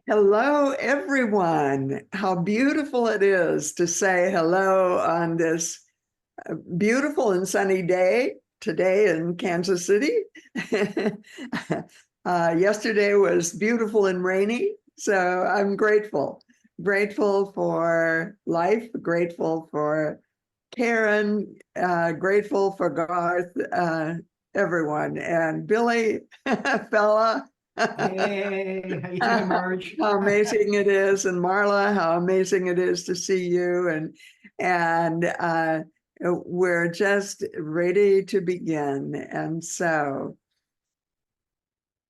Hello, everyone. How beautiful it is to say hello on this beautiful and sunny day today in Kansas City. Yesterday was beautiful and rainy, so I'm grateful. Grateful for life, grateful for Karen, grateful for Garth, everyone, and Billy, fella. Hey, how you doing, Marge? How amazing it is, and Marla, how amazing it is to see you, and we're just ready to begin. And so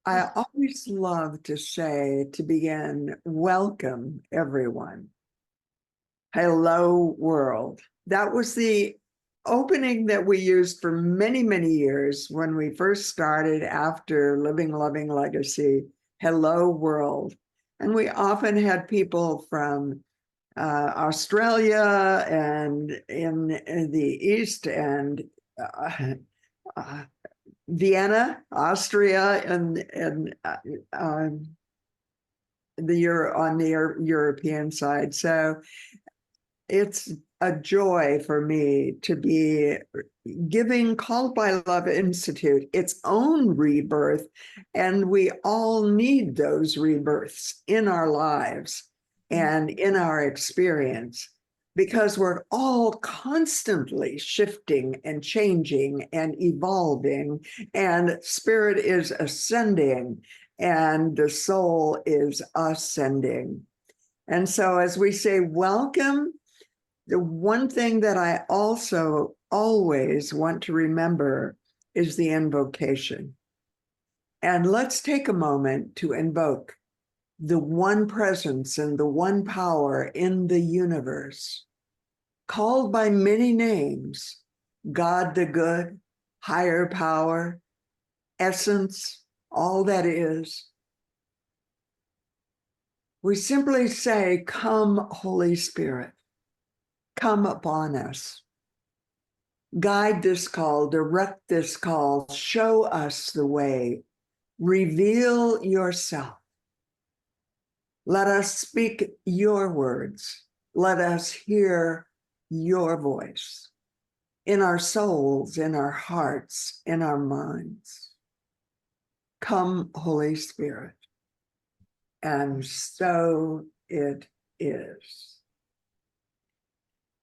I always love to say to begin, welcome everyone. Hello world. That was the opening that we used for many, many years when we first started after Living Loving Legacy. Hello world. And we often had people from Australia and in the East and uh, Vienna, Austria, and on the European side. So it's a joy for me to be giving Called by Love Institute its own rebirth. And we all need those rebirths in our lives and in our experience, because we're all constantly shifting and changing and evolving, and spirit is ascending and the soul is ascending. And so as we say, welcome, the one thing that I also always want to remember is the invocation. And let's take a moment to invoke the one presence and the one power in the universe, called by many names: God the good, higher power, essence, all that is. We simply say, come, Holy Spirit. Come upon us. Guide this call, direct this call, show us the way, reveal yourself. Let us speak your words. Let us hear your voice in our souls, in our hearts, in our minds. Come, Holy Spirit. And so it is.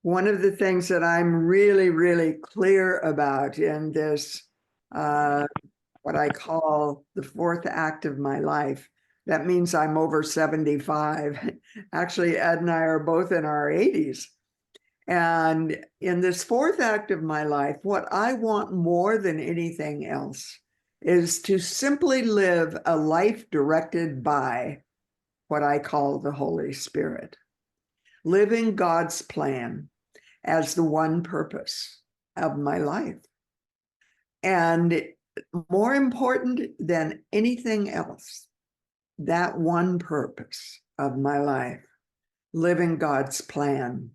One of the things that I'm really, really clear about in this, what I call the fourth act of my life, that means I'm over 75. Actually, Ed and I are both in our 80s. And in this fourth act of my life, what I want more than anything else is to simply live a life directed by what I call the Holy Spirit. Living God's plan as the one purpose of my life. And more important than anything else, that one purpose of my life, living God's plan.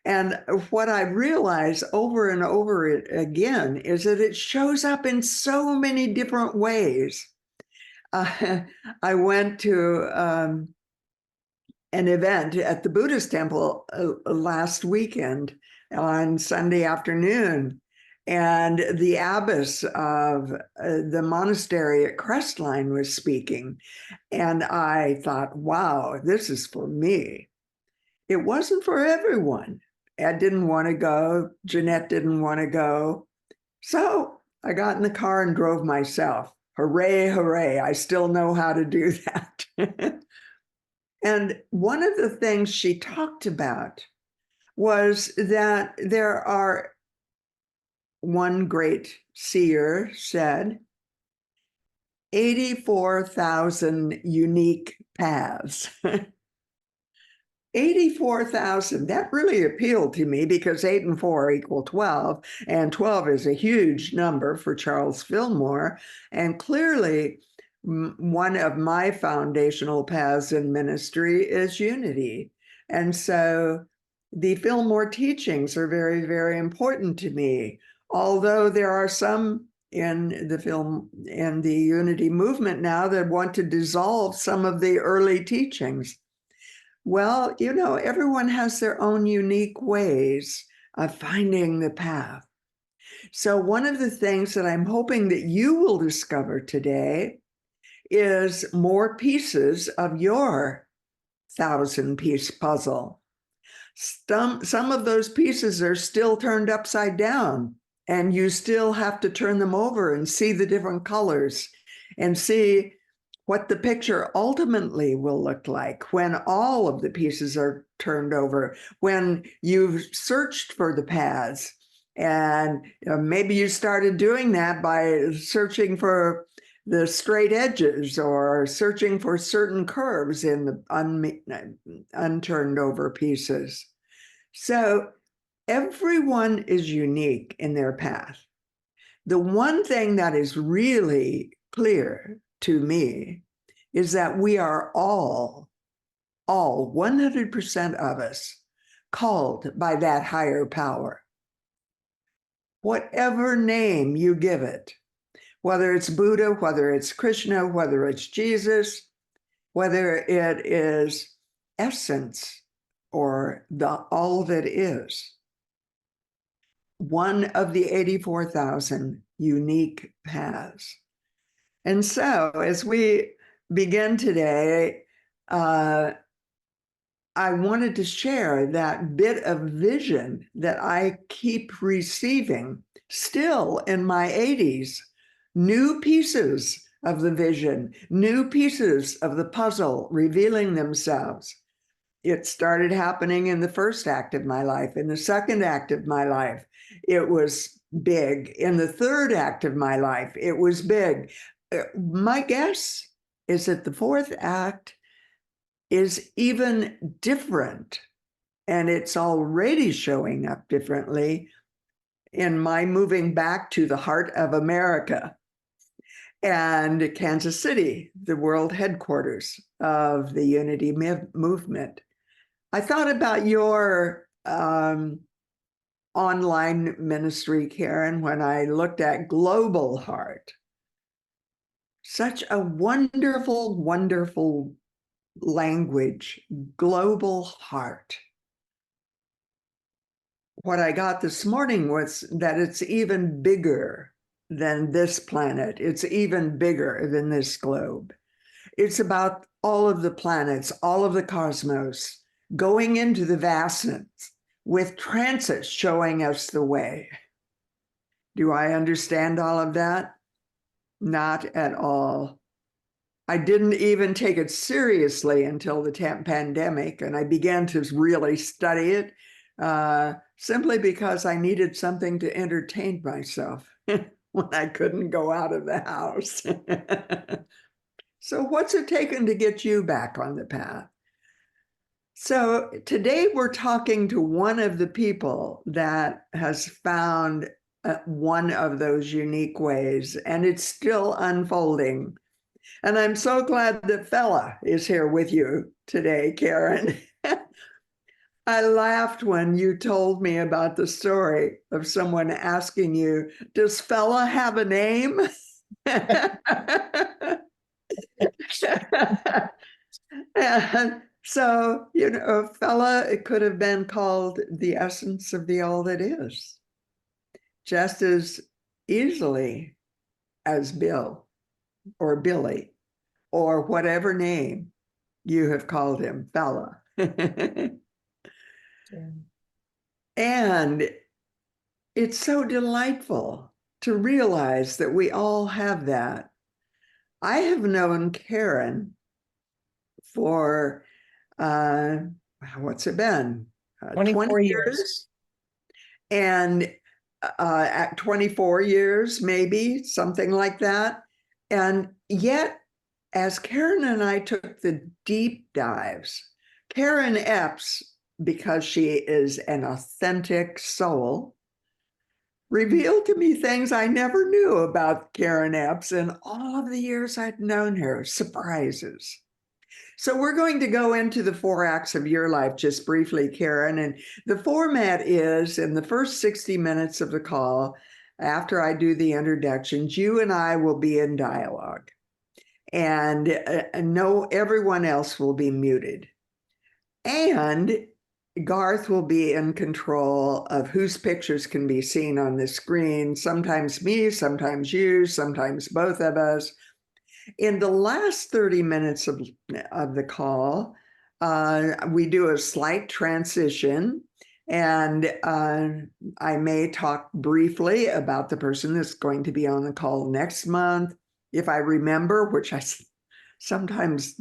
And what I realize over and over again is that it shows up in so many different ways. I went to an event at the Buddhist temple last weekend on Sunday afternoon, and the abbess of the monastery at Crestline was speaking, and I thought, wow, this is for me. It wasn't for everyone. Ed didn't want to go, Jeanette didn't want to go, so I got in the car and drove myself. Hooray, hooray, I still know how to do that. And one of the things she talked about was that there are, one great seer said, 84,000 unique paths. 84,000, that really appealed to me because 8 and 4 equal 12, and 12 is a huge number for Charles Fillmore. And clearly, one of my foundational paths in ministry is unity. And so the Fillmore teachings are very, very important to me. Although there are some in the film and the unity movement now that want to dissolve some of the early teachings. Well, everyone has their own unique ways of finding the path. So one of the things that I'm hoping that you will discover today is more pieces of your 1,000-piece puzzle. Some of those pieces are still turned upside down, and you still have to turn them over and see the different colors and see what the picture ultimately will look like when all of the pieces are turned over, when you've searched for the paths. And maybe you started doing that by searching for the straight edges or searching for certain curves in the unturned over pieces. So everyone is unique in their path. The one thing that is really clear to me is that we are all 100% of us called by that higher power. Whatever name you give it, whether it's Buddha, whether it's Krishna, whether it's Jesus, whether it is essence or all that is, one of the 84,000 unique paths. And so as we begin today, I wanted to share that bit of vision that I keep receiving still in my 80s, new pieces of the vision, new pieces of the puzzle revealing themselves. It started happening in the first act of my life. In the second act of my life, it was big. In the third act of my life, it was big. My guess is that the fourth act is even different, and it's already showing up differently in my moving back to the heart of America and Kansas City, the world headquarters of the Unity movement. I thought about your online ministry, Karen, when I looked at Global Heart. Such a wonderful, wonderful language, Global Heart. What I got this morning was that it's even bigger than this planet. It's even bigger than this globe. It's about all of the planets, all of the cosmos, going into the vastness with transits showing us the way. Do I understand all of that? Not at all. I didn't even take it seriously until the pandemic, and I began to really study it simply because I needed something to entertain myself when I couldn't go out of the house. So what's it taken to get you back on the path? So today we're talking to one of the people that has found one of those unique ways, and it's still unfolding. And I'm so glad that Fella is here with you today, Karen. I laughed when you told me about the story of someone asking you, does Fella have a name? And so, Fella, it could have been called the essence of the all that is, just as easily as Bill or Billy or whatever name you have called him, Fella. And it's so delightful to realize that we all have that. I have known Karen for, what's it been? 24 years. And at 24 years, maybe, something like that. And yet, as Karen and I took the deep dives, Karen Epps, because she is an authentic soul, revealed to me things I never knew about Karen Epps in all of the years I'd known her, surprises. So we're going to go into the 4 acts of your life just briefly, Karen. And the format is, in the first 60 minutes of the call, after I do the introductions, you and I will be in dialogue, and no, everyone else will be muted. And Garth will be in control of whose pictures can be seen on the screen, sometimes me, sometimes you, sometimes both of us. In the last 30 minutes of the call, we do a slight transition, and I may talk briefly about the person that's going to be on the call next month, if I remember, which I sometimes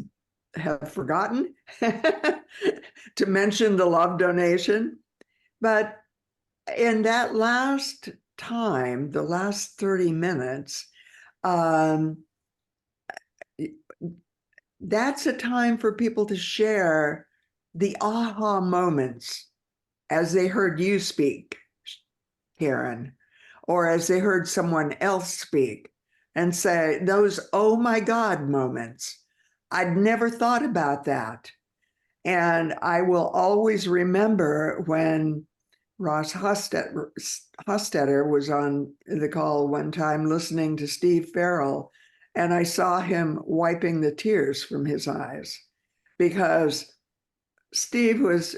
have forgotten to mention the love donation. But in that last time, the last 30 minutes, that's a time for people to share the aha moments as they heard you speak, Karen, or as they heard someone else speak, and say, those oh my God moments. I'd never thought about that. And I will always remember when Ross Hostetter was on the call one time listening to Steve Farrell, and I saw him wiping the tears from his eyes because Steve was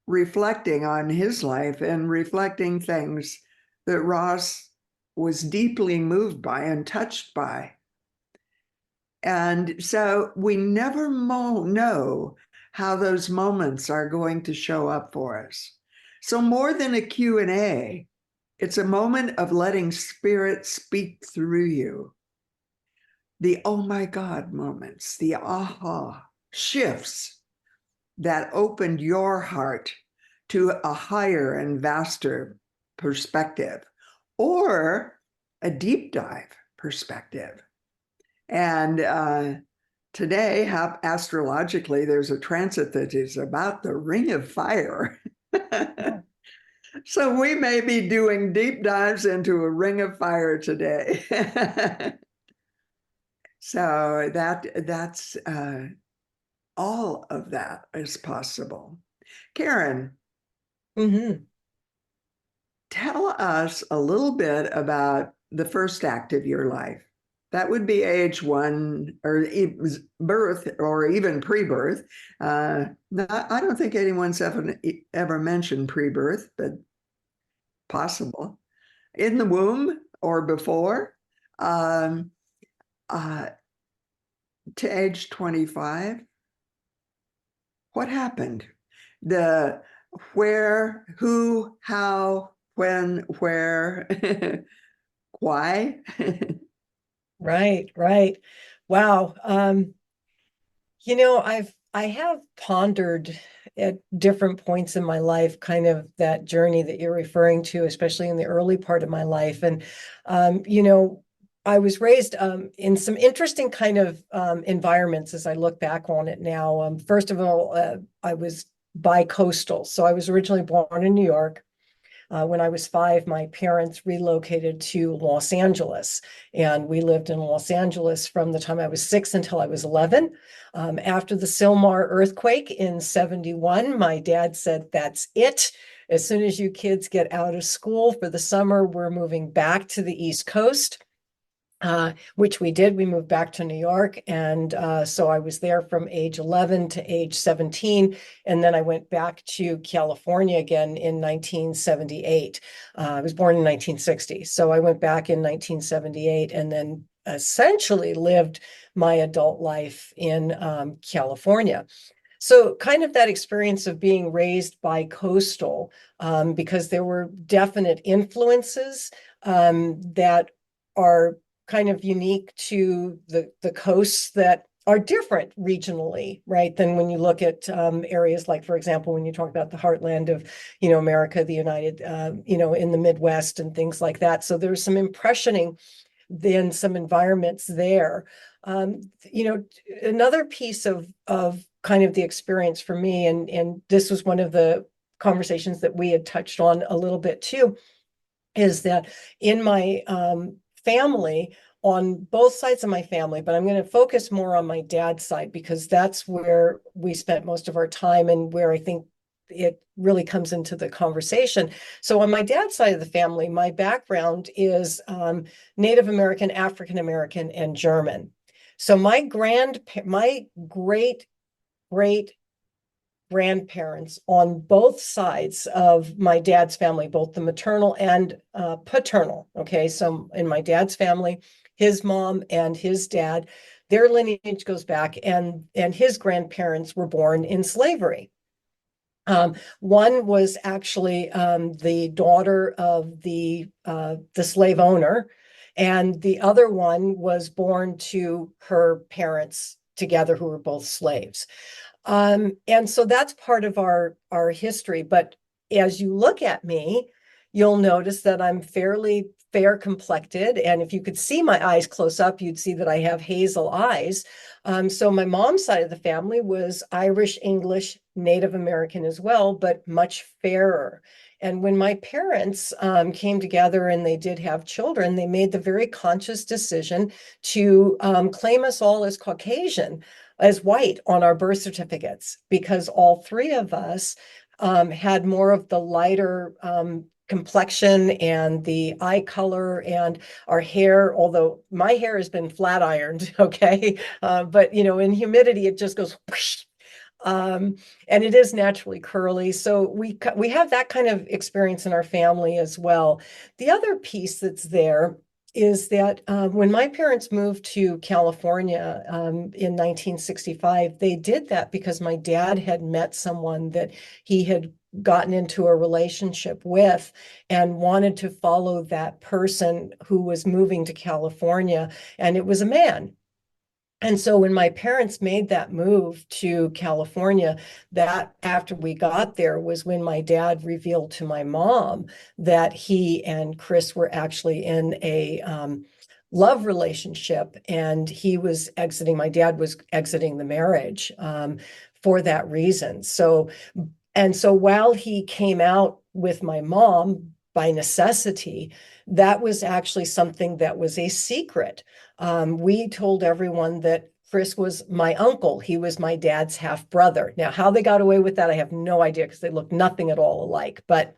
reflecting on his life and reflecting things that Ross was deeply moved by and touched by. And so we never know how those moments are going to show up for us. So more than a Q&A, it's a moment of letting spirit speak through you. The oh my God moments, the aha shifts that opened your heart to a higher and vaster perspective, or a deep dive perspective. And today, astrologically, there's a transit that is about the ring of fire. So we may be doing deep dives into a ring of fire today. So that's all of that is possible. Karen, tell us a little bit about the first act of your life. That would be age 1 or birth or even pre-birth. I don't think anyone's ever mentioned pre-birth, but possible. In the womb or before, to age 25. What happened? The where, who, how, when, where, why? Right. Wow. I have pondered at different points in my life, kind of that journey that you're referring to, especially in the early part of my life. And, I was raised in some interesting kind of environments as I look back on it now. First of all, I was bi-coastal. So I was originally born in New York. When I was 5, my parents relocated to Los Angeles, and we lived in Los Angeles from the time I was 6 until I was 11. After the Sylmar earthquake in 71, my dad said, that's it. As soon as you kids get out of school for the summer, we're moving back to the East Coast. Which we did. We moved back to New York. And so I was there from age 11 to age 17. And then I went back to California again in 1978. I was born in 1960. So I went back in 1978 and then essentially lived my adult life in California. So kind of that experience of being raised bi-coastal, because there were definite influences that are kind of unique to the coasts that are different regionally, right? Than when you look at areas like, for example, when you talk about the heartland of, America, the United, in the Midwest and things like that. So there's some impressioning in some environments there. Another piece of kind of the experience for me, and this was one of the conversations that we had touched on a little bit too, is that in my family, on both sides of my family, but I'm going to focus more on my dad's side because that's where we spent most of our time and where I think it really comes into the conversation. So on my dad's side of the family, my background is Native American, African American, and German. So my great great grandparents on both sides of my dad's family, both the maternal and paternal. Okay, so in my dad's family, his mom and his dad, their lineage goes back, and his grandparents were born in slavery. One was actually the daughter of the slave owner, and the other one was born to her parents together, who were both slaves. And so that's part of our history. But as you look at me, you'll notice that I'm fairly fair complected. And if you could see my eyes close up, you'd see that I have hazel eyes. So my mom's side of the family was Irish, English, Native American as well, but much fairer. And when my parents came together and they did have children, they made the very conscious decision to claim us all as Caucasian, as white on our birth certificates, because all three of us had more of the lighter complexion and the eye color and our hair, although my hair has been flat ironed, okay? But, you know, in humidity, it just goes whoosh. And it is naturally curly. So we have that kind of experience in our family as well. The other piece that's there is that when my parents moved to California in 1965, they did that because my dad had met someone that he had gotten into a relationship with and wanted to follow that person who was moving to California, and it was a man. And so when my parents made that move to California, that after we got there was when my dad revealed to my mom that he and Chris were actually in a love relationship, and my dad was exiting the marriage for that reason. So while he came out with my mom by necessity, that was actually something that was a secret. We told everyone that Chris was my uncle. He was my dad's half brother. Now, how they got away with that, I have no idea, because they look nothing at all alike. But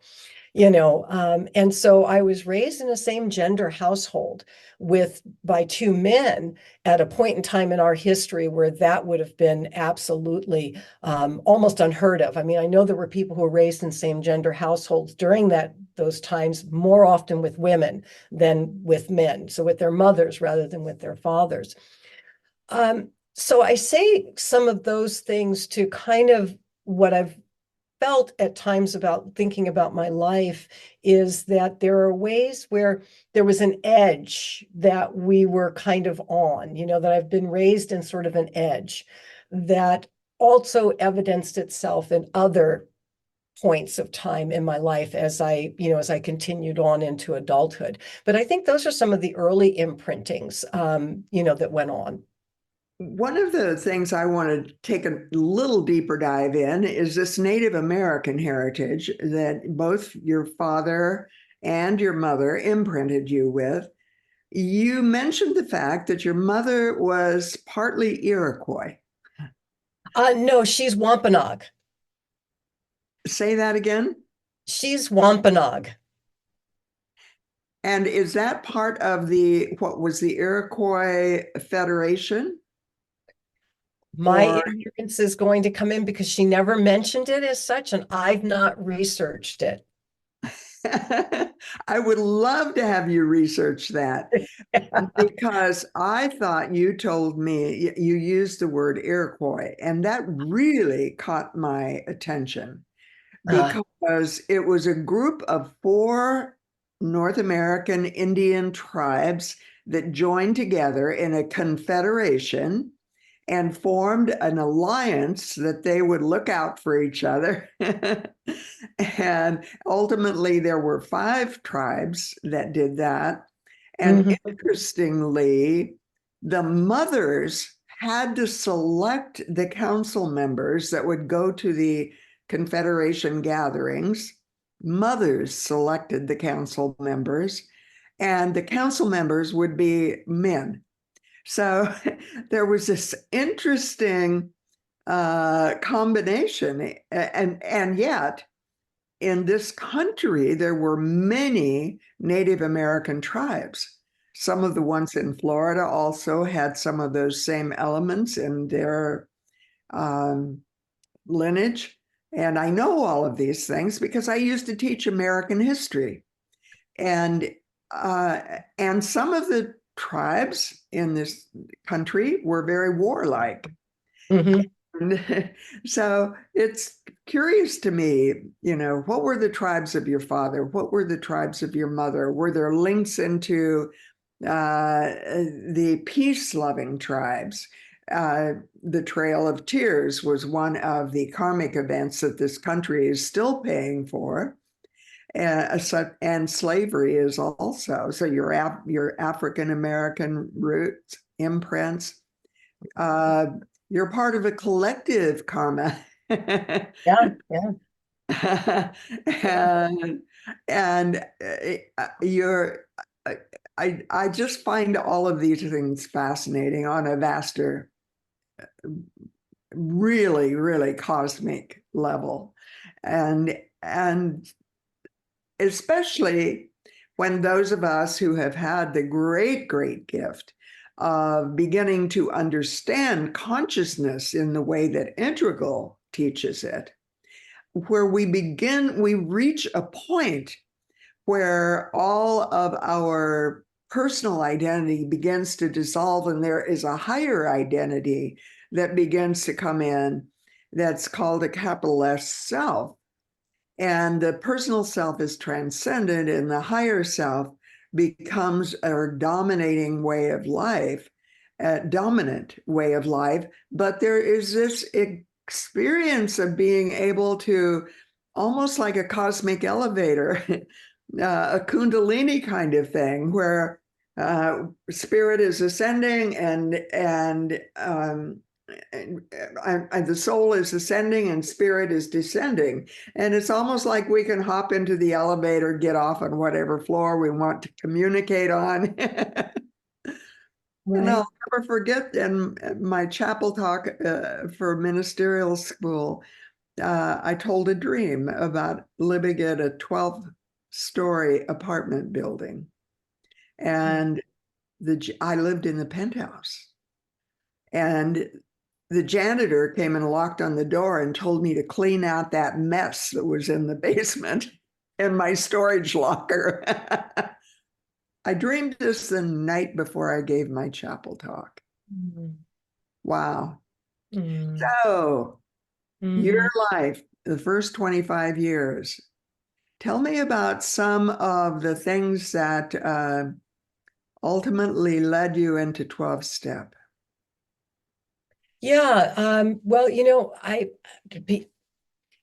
and so I was raised in a same gender household by two men at a point in time in our history where that would have been absolutely almost unheard of. I mean, I know there were people who were raised in same gender households during those times more often with women than with men, so with their mothers rather than with their fathers. So I say some of those things to kind of what I've felt at times about thinking about my life is that there are ways where there was an edge that we were kind of on, that I've been raised in sort of an edge that also evidenced itself in other points of time in my life as I continued on into adulthood. But I think those are some of the early imprintings, that went on. One of the things I want to take a little deeper dive in is this Native American heritage that both your father and your mother imprinted you with. You mentioned the fact that your mother was partly Iroquois. No, she's Wampanoag. Say that again. She's Wampanoag. And is that part of what was the Iroquois Federation? My ignorance is going to come in because she never mentioned it as such, and I've not researched it. I would love to have you research that because I thought you told me you used the word Iroquois, and that really caught my attention because it was a group of 4 North American Indian tribes that joined together in a confederation and formed an alliance that they would look out for each other. And ultimately, there were 5 tribes that did that. And interestingly, the mothers had to select the council members that would go to the Confederation gatherings. Mothers selected the council members, and the council members would be men. So there was this interesting combination. And yet, in this country, there were many Native American tribes. Some of the ones in Florida also had some of those same elements in their lineage. And I know all of these things because I used to teach American history. And some of the tribes in this country were very warlike. Mhm. So it's curious to me, what were the tribes of your father? What were the tribes of your mother? Were there links into the peace-loving tribes? The Trail of Tears was one of the karmic events that this country is still paying for. And slavery is also. So your African-American roots, imprints, you're part of a collective karma. Yeah, yeah. And you're I just find all of these things fascinating on a vaster, really, really cosmic level. And especially when those of us who have had the great, great gift of beginning to understand consciousness in the way that Integral teaches it, where we reach a point where all of our personal identity begins to dissolve, and there is a higher identity that begins to come in that's called a capital S self. And the personal self is transcended, and the higher self becomes a dominating way of life, a dominant way of life. But there is this experience of being able to, almost like a cosmic elevator, a Kundalini kind of thing, where spirit is ascending and the soul is ascending and spirit is descending. And it's almost like we can hop into the elevator, get off on whatever floor we want to communicate on. And Right. I'll never forget in my chapel talk for ministerial school, I told a dream about living in a 12-story apartment building. And I lived in the penthouse. And the janitor came and knocked on the door and told me to clean out that mess that was in the basement in my storage locker. I dreamed this the night before I gave my chapel talk. Mhm. Wow. Mhm. So, your Mhm. life, the first 25 years, tell me about some of the things that ultimately led you into 12-step. Yeah, well,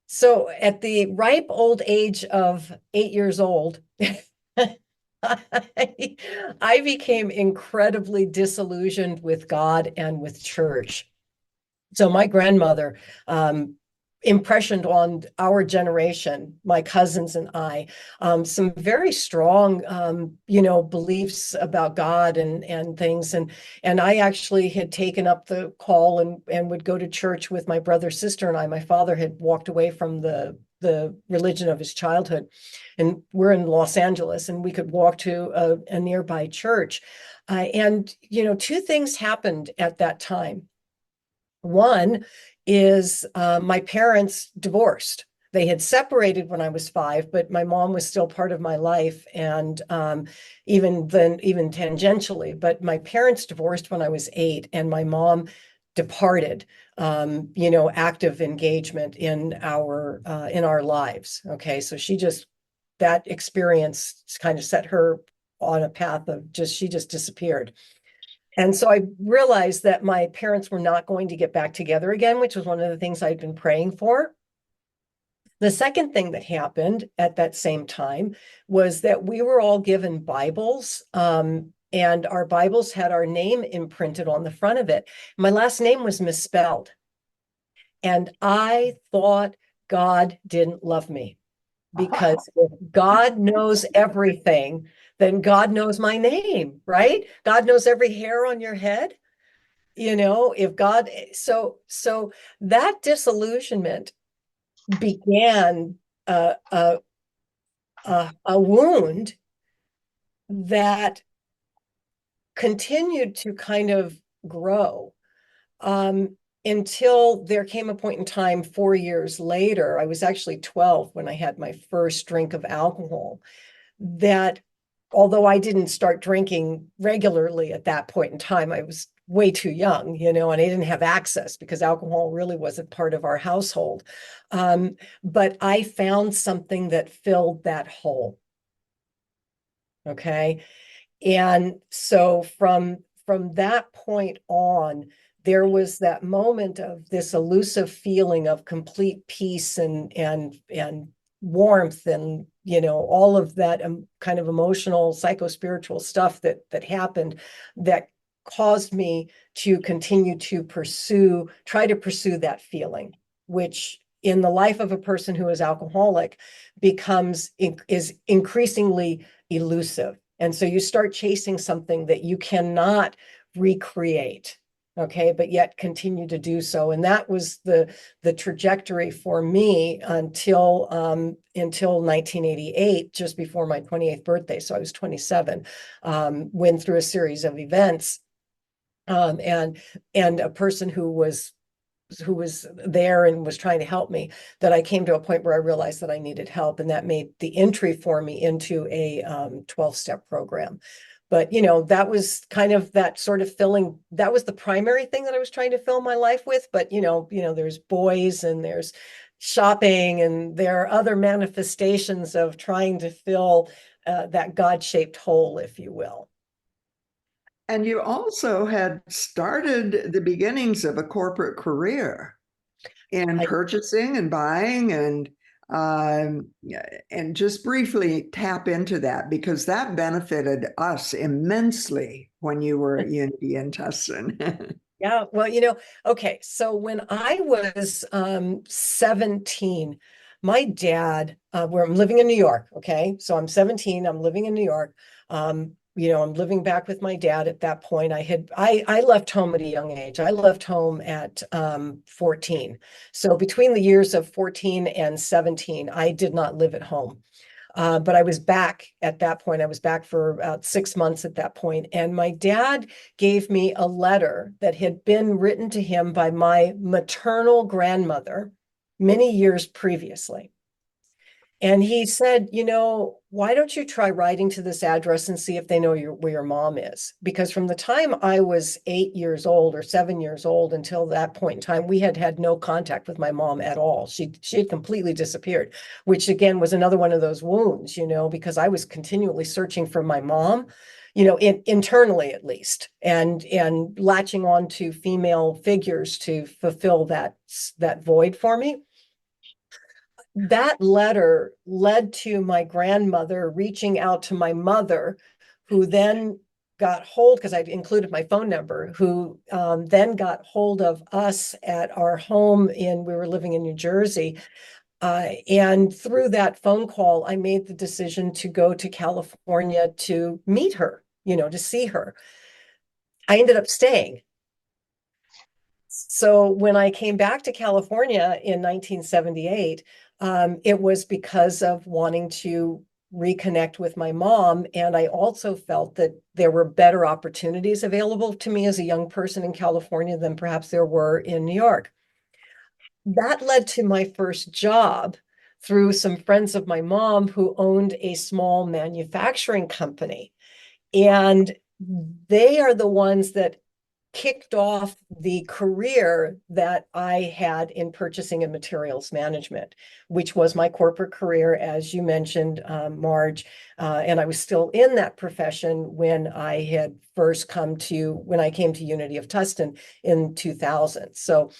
so at the ripe old age of 8 years old, I became incredibly disillusioned with God and with church. So my grandmother impressioned on our generation, my cousins and I, some very strong, beliefs about God and things. And I actually had taken up the call and would go to church with my brother, sister, and I. My father had walked away from the religion of his childhood, and we're in Los Angeles, and we could walk to a nearby church. And two things happened at that time. One is my parents divorced. They had separated when I was 5, but my mom was still part of my life, and even tangentially. But my parents divorced when I was 8, and my mom departed. Active engagement in our lives. Okay, so that experience kind of set her on a path of she just disappeared. And so I realized that my parents were not going to get back together again, which was one of the things I'd been praying for. The second thing that happened at that same time was that we were all given Bibles, and our Bibles had our name imprinted on the front of it. My last name was misspelled. And I thought God didn't love me, because if God knows everything, then God knows my name, right? God knows every hair on your head. if God, so that disillusionment began a wound that continued to kind of grow until there came a point in time 4 years later. I was actually 12 when I had my first drink of alcohol. That although I didn't start drinking regularly at that point in time, I was way too young, and I didn't have access because alcohol really wasn't part of our household. But I found something that filled that hole. Okay. And so from that point on, there was that moment of this elusive feeling of complete peace and warmth, and all of that kind of emotional psycho-spiritual stuff that happened, that caused me to continue to try to pursue that feeling, which in the life of a person who is alcoholic is increasingly elusive. And so you start chasing something that you cannot recreate, okay, but yet continue to do so. And that was the trajectory for me until 1988, just before my 28th birthday. So I was 27, went through a series of events, and a person who was there and was trying to help me, that I came to a point where I realized that I needed help, and that made the entry for me into a 12-step program. But that was kind of that sort of filling. That was the primary thing that I was trying to fill my life with. But there's boys, and there's shopping, and there are other manifestations of trying to fill that God-shaped hole, if you will. And you also had started the beginnings of a corporate career in purchasing and buying, and just briefly tap into that, because that benefited us immensely when you were at Unity in Tustin. Yeah, well, okay. So when I was 17, my dad, where I'm living in New York, okay? So I'm 17, I'm living in New York. I'm living back with my dad at that point. I left home at a young age. I left home at 14. So between the years of 14 and 17, I did not live at home. But I was back at that point. I was back for about 6 months at that point. And my dad gave me a letter that had been written to him by my maternal grandmother many years previously. And he said, why don't you try writing to this address and see if they know where your mom is? Because from the time I was 8 years old or 7 years old until that point in time, we had had no contact with my mom at all. She had completely disappeared, which again was another one of those wounds, because I was continually searching for my mom, internally at least, and latching on to female figures to fulfill that void for me. That letter led to my grandmother reaching out to my mother, who then got hold, because I included my phone number, who then got hold of us at our home we were living in New Jersey. And through that phone call, I made the decision to go to California to meet her, to see her. I ended up staying. So when I came back to California in 1978, it was because of wanting to reconnect with my mom. And I also felt that there were better opportunities available to me as a young person in California than perhaps there were in New York. That led to my first job through some friends of my mom who owned a small manufacturing company. And they are the ones that kicked off the career that I had in purchasing and materials management, which was my corporate career, as you mentioned, Marge. And I was still in that profession when I came to Unity of Tustin in 2000. So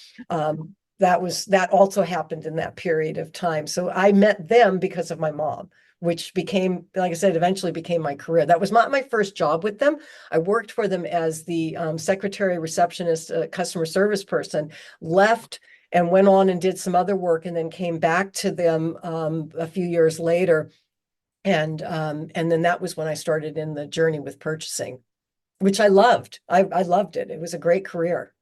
that also happened in that period of time. So I met them because of my mom, which became, like I said, eventually became my career. That was not my first job with them. I worked for them as the secretary, receptionist, customer service person, left and went on and did some other work, and then came back to them a few years later. And then that was when I started in the journey with purchasing. which I loved. I loved it. It was a great career.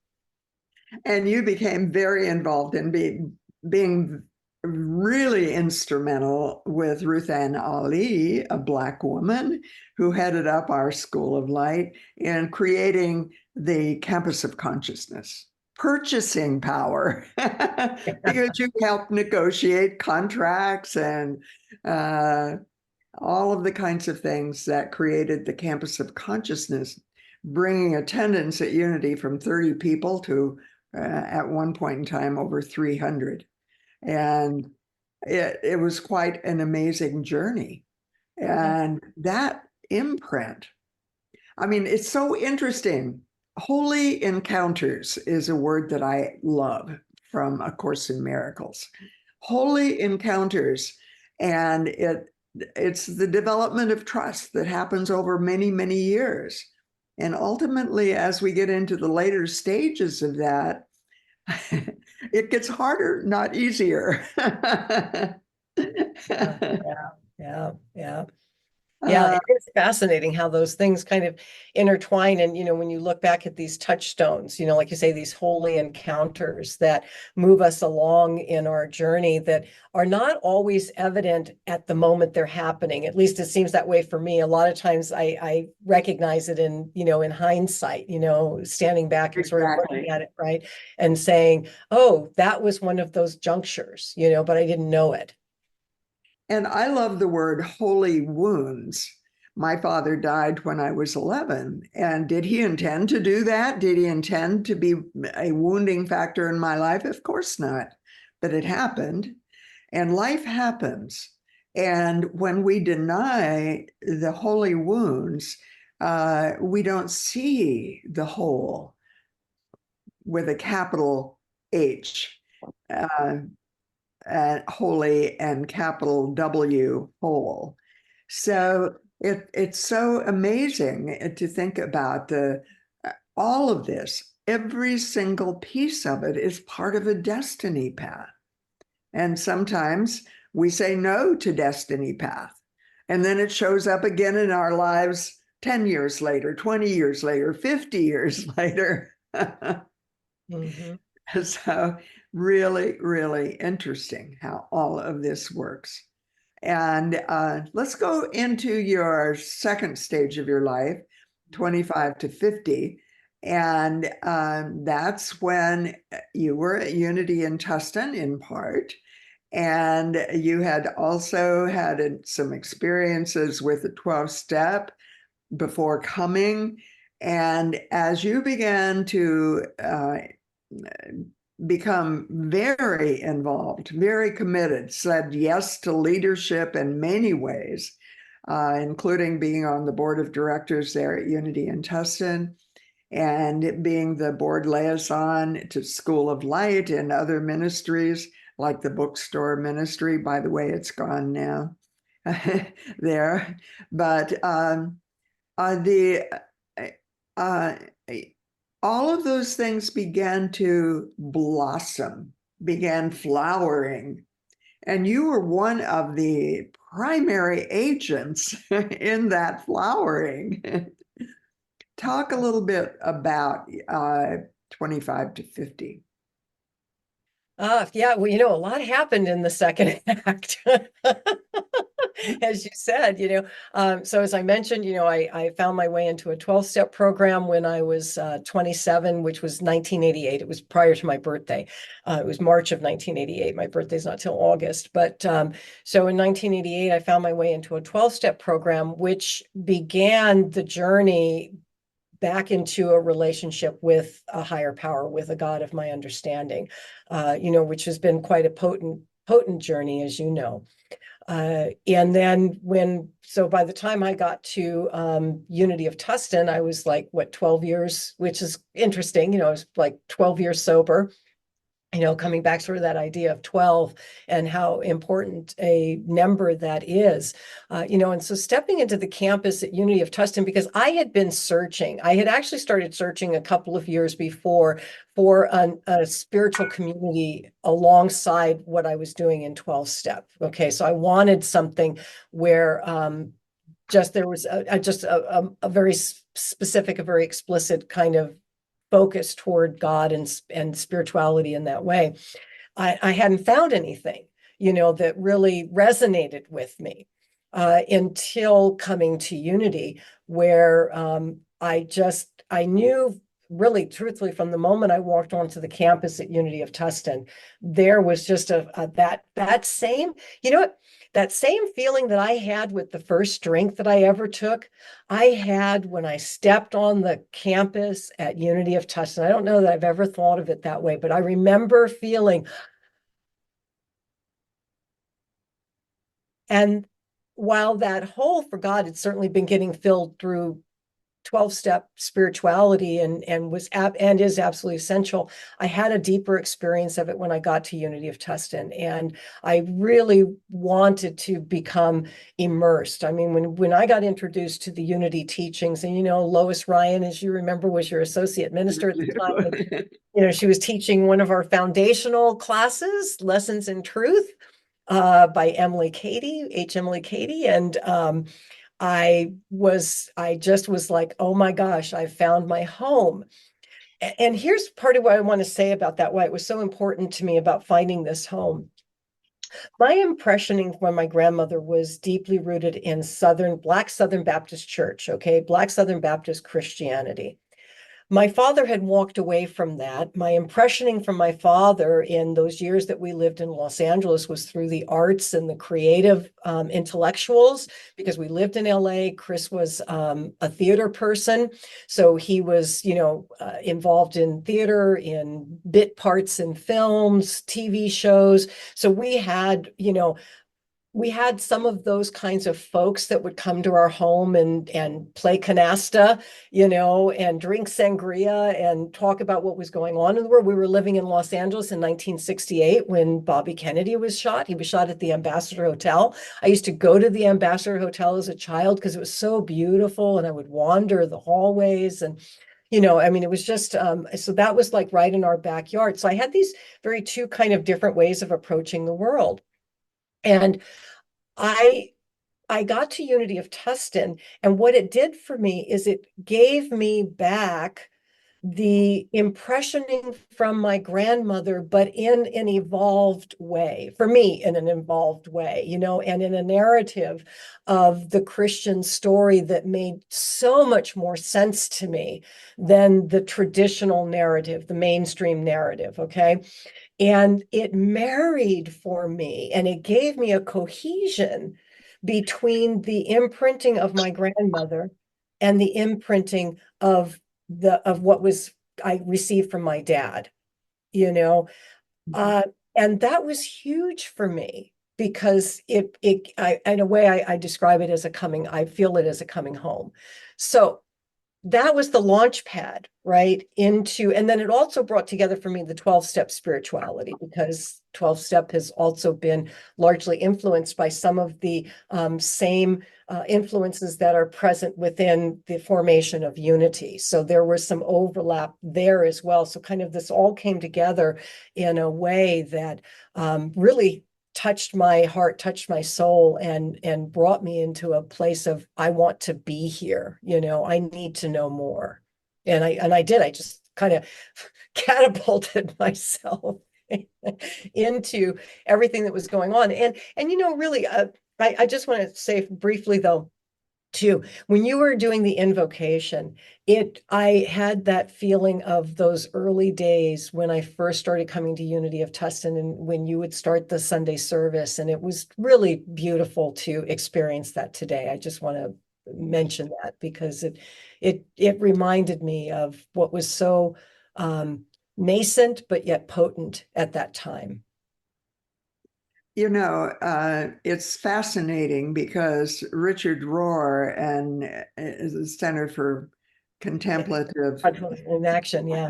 And you became very involved in being really instrumental with Ruth Ann Ali, a Black woman who headed up our School of Light in creating the campus of consciousness, purchasing power, because you helped negotiate contracts and all of the kinds of things that created the campus of consciousness, bringing attendance at Unity from 30 people to at one point in time over 300. And it was quite an amazing journey. And that imprint, I mean, it's so interesting. Holy encounters is a word that I love from A Course in Miracles. Holy encounters, and it's the development of trust that happens over many, many years. And ultimately, as we get into the later stages of that, it gets harder, not easier. Yeah. Yeah, it is fascinating how those things kind of intertwine. And, when you look back at these touchstones, like you say, these holy encounters that move us along in our journey that are not always evident at the moment they're happening. At least it seems that way for me. A lot of times I recognize it in hindsight, standing back and sort of looking at it, right? And saying, oh, that was one of those junctures, but I didn't know it. And I love the word holy wounds. My father died when I was 11. And did he intend to do that? Did he intend to be a wounding factor in my life? Of course not. But it happened. And life happens. And when we deny the holy wounds, we don't see the whole with a capital H. Holy and capital W whole. So it's so amazing to think about all of this. Every single piece of it is part of a destiny path. And sometimes we say no to destiny path. And then it shows up again in our lives 10 years later, 20 years later, 50 years later. Mm-hmm. So really, really interesting how all of this works. And let's go into your second stage of your life, 25 to 50. And that's when you were at Unity in Tustin in part. And you had also had some experiences with the 12-step before coming. And as you began to become very involved, very committed, said yes to leadership in many ways, including being on the board of directors there at Unity in Tustin and being the board liaison to School of Light and other ministries like the bookstore ministry. By the way, it's gone now there. But all of those things began to blossom, began flowering. And you were one of the primary agents in that flowering. Talk a little bit about 25 to 50. Yeah, well, a lot happened in the second act. As you said, so as I mentioned, I found my way into a 12-step program when I was 27, which was 1988. It was prior to my birthday. It was March of 1988. My birthday's not till August. But so in 1988, I found my way into a 12-step program, which began the journey back into a relationship with a higher power, with a God of my understanding, which has been quite a potent journey, as you know. And then by the time I got to Unity of Tustin, I was like, 12 years, which is interesting. I was like 12 years sober, coming back sort of that idea of 12 and how important a number that is, and so stepping into the campus at Unity of Tustin, because I had been searching, I had actually started searching a couple of years before for a spiritual community alongside what I was doing in 12-step. Okay, so I wanted something where there was a very specific, a very explicit kind of focus toward God and spirituality in that way. I hadn't found anything, that really resonated with me until coming to Unity, where I knew really truthfully from the moment I walked onto the campus at Unity of Tustin, there was just that same, that same feeling that I had with the first drink that I ever took, I had when I stepped on the campus at Unity of Tustin. I don't know that I've ever thought of it that way, but I remember feeling, and while that hole for God had certainly been getting filled through 12-step spirituality and is absolutely essential, I had a deeper experience of it when I got to Unity of Tustin, and I really wanted to become immersed. I mean, when I got introduced to the Unity teachings, and Lois Ryan, as you remember, was your associate minister at the time, and, she was teaching one of our foundational classes, Lessons in Truth, by Emily Cady, Emily Cady, and I just was like, oh my gosh, I found my home. And here's part of what I want to say about that, why it was so important to me about finding this home. My impressioning from my grandmother was deeply rooted in Black Southern Baptist Church, okay, Black Southern Baptist Christianity. My father had walked away from that. My impressioning from my father in those years that we lived in Los Angeles was through the arts and the creative intellectuals, because we lived in LA. Chris was a theater person. So he was, involved in theater, in bit parts in films, TV shows. So we had some of those kinds of folks that would come to our home and play canasta, and drink sangria and talk about what was going on in the world. We were living in Los Angeles in 1968 when Bobby Kennedy was shot. He was shot at the Ambassador Hotel. I used to go to the Ambassador Hotel as a child because it was so beautiful, and I would wander the hallways, and it was just, so that was like right in our backyard. So I had these two kind of different ways of approaching the world. And I got to Unity of Tustin, and what it did for me is it gave me back the impressioning from my grandmother, but in an evolved way, for me, in an evolved way, and in a narrative of the Christian story that made so much more sense to me than the traditional narrative, the mainstream narrative, okay? And it married for me, and it gave me a cohesion between the imprinting of my grandmother and the imprinting of what was I received from my dad, you know. And that was huge for me because in a way I describe it as I feel it as a coming home. So that was the launch pad, right? And then it also brought together for me the 12-step spirituality, because 12-step has also been largely influenced by some of the same influences that are present within the formation of Unity. So there was some overlap there as well. So kind of this all came together in a way that really touched my heart, touched my soul, and brought me into a place of, I want to be here, I need to know more. And I did. I just kind of catapulted myself into everything that was going on. And really, I just want to say briefly though, too, when you were doing the invocation, I had that feeling of those early days when I first started coming to Unity of Tustin, and when you would start the Sunday service, and it was really beautiful to experience that today. I just want to mention that because it reminded me of what was so nascent but yet potent at that time. It's fascinating because Richard Rohr and is the Center for Contemplative In action, yeah.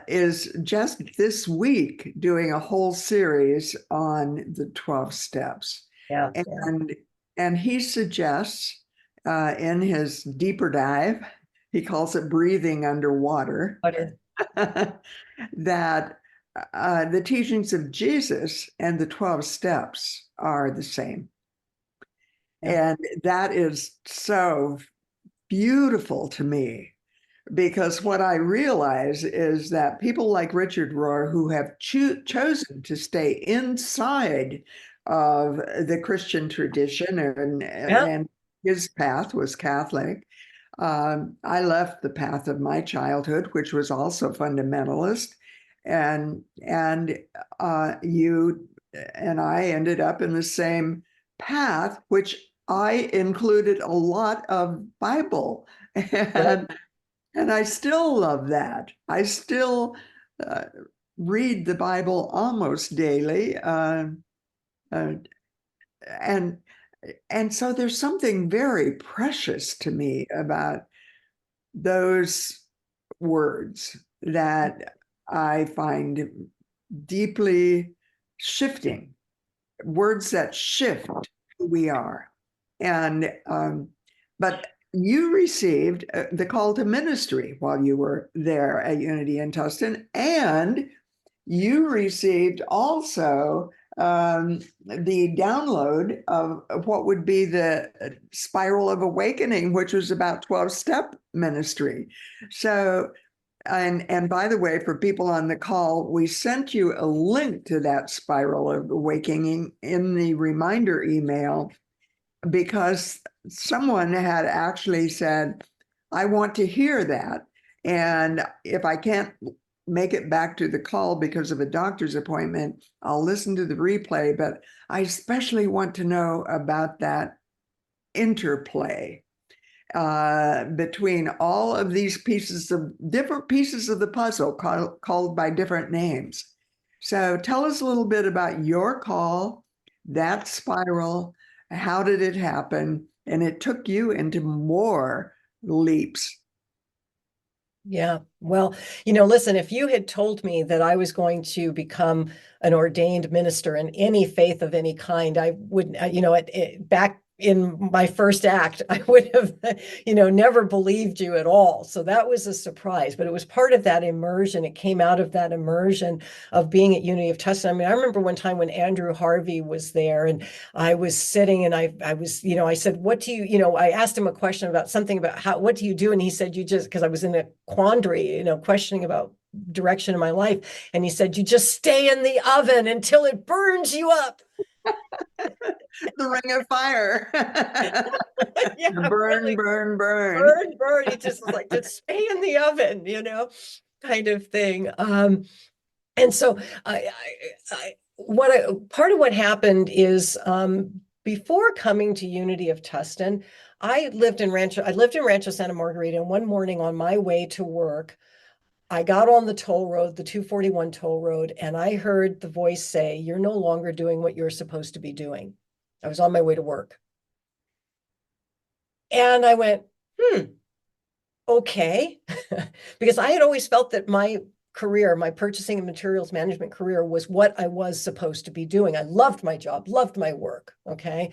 Is just this week doing a whole series on the 12 steps. Yeah. And he suggests in his deeper dive, he calls it breathing underwater, that the teachings of Jesus and the 12 steps are the same. Yeah. And that is so beautiful to me, because what I realize is that people like Richard Rohr, who have chosen to stay inside of the Christian tradition, and his path was Catholic. I left the path of my childhood, which was also fundamentalist, and you and I ended up in the same path, which I included a lot of Bible, and I still love that. I still uh, read the Bible almost daily, uh, and so there's something very precious to me about those words that I find deeply shifting, words that shift who we are. And but you received the call to ministry while you were there at Unity in Tustin, and you received also the download of what would be the Spiral of Awakening, which was about 12-step ministry. So, and by the way, for people on the call, we sent you a link to that Spiral of Awakening in the reminder email, because someone had actually said, I want to hear that. And if I can't make it back to the call because of a doctor's appointment, I'll listen to the replay. But I especially want to know about that interplay between all of these different pieces of the puzzle called by different names. So tell us a little bit about your call, that spiral. How did it happen? And it took you into more leaps. Yeah. Well, listen, if you had told me that I was going to become an ordained minister in any faith of any kind, I wouldn't, back in my first act, I would have, never believed you at all. So that was a surprise, but it was part of that immersion. It came out of that immersion of being at Unity of Tustin. I mean, I remember one time when Andrew Harvey was there and I was sitting and I was, I said, what do you, I asked him a question about something about what do you do? And he said, because I was in a quandary, questioning about direction in my life. And he said, you just stay in the oven until it burns you up. The ring of fire. Yeah, burn, really. burn, burn. Burn, burn. He just was like, just stay in the oven, kind of thing. And so part of what happened is before coming to Unity of Tustin, I lived in Rancho Santa Margarita, and one morning on my way to work, I got on the toll road, the 241 toll road, and I heard the voice say, you're no longer doing what you're supposed to be doing. I was on my way to work. And I went, okay. Because I had always felt that my career, my purchasing and materials management career, was what I was supposed to be doing. I loved my job, loved my work. Okay.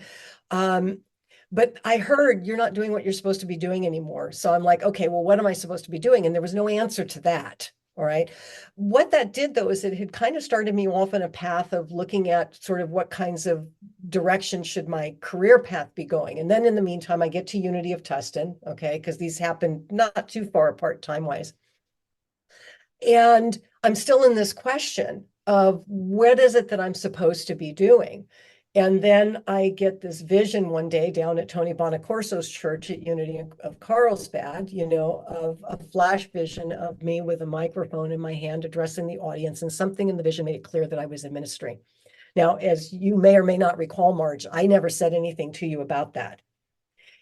But I heard you're not doing what you're supposed to be doing anymore. So I'm like, okay, well, what am I supposed to be doing? And there was no answer to that. All right. What that did, though, is it had kind of started me off on a path of looking at sort of what kinds of direction should my career path be going. And then in the meantime, I get to Unity of Tustin, okay, because these happened not too far apart time-wise. And I'm still in this question of what is it that I'm supposed to be doing? And then I get this vision one day down at Tony Bonacorso's church at Unity of Carlsbad, of a flash vision of me with a microphone in my hand addressing the audience. And something in the vision made it clear that I was in ministry. Now, as you may or may not recall, Marge, I never said anything to you about that.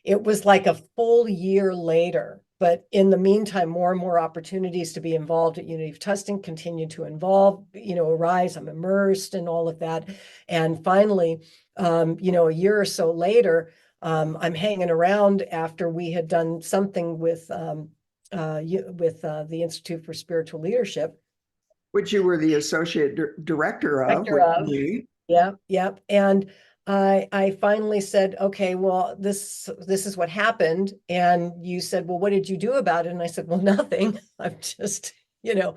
It was like a full year later. But in the meantime, more and more opportunities to be involved at Unity of Tustin continue to arise. I'm immersed in all of that. And finally, a year or so later, I'm hanging around after we had done something with the Institute for Spiritual Leadership. Which you were the associate director of. Yep. And I finally said, okay, well, this is what happened. And you said, well, what did you do about it? And I said, well, nothing. I'm just, I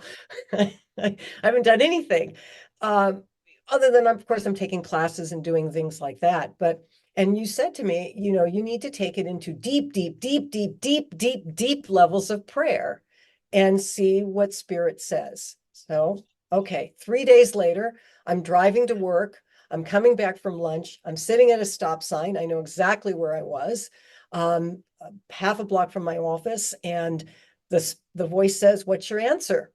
haven't done anything. Other than, of course, I'm taking classes and doing things like that. But And you said to me, you need to take it into deep, deep, deep, deep, deep, deep, deep levels of prayer and see what Spirit says. So, okay, 3 days later, I'm driving to work. I'm coming back from lunch. I'm sitting at a stop sign. I know exactly where I was, half a block from my office. And the voice says, "What's your answer?"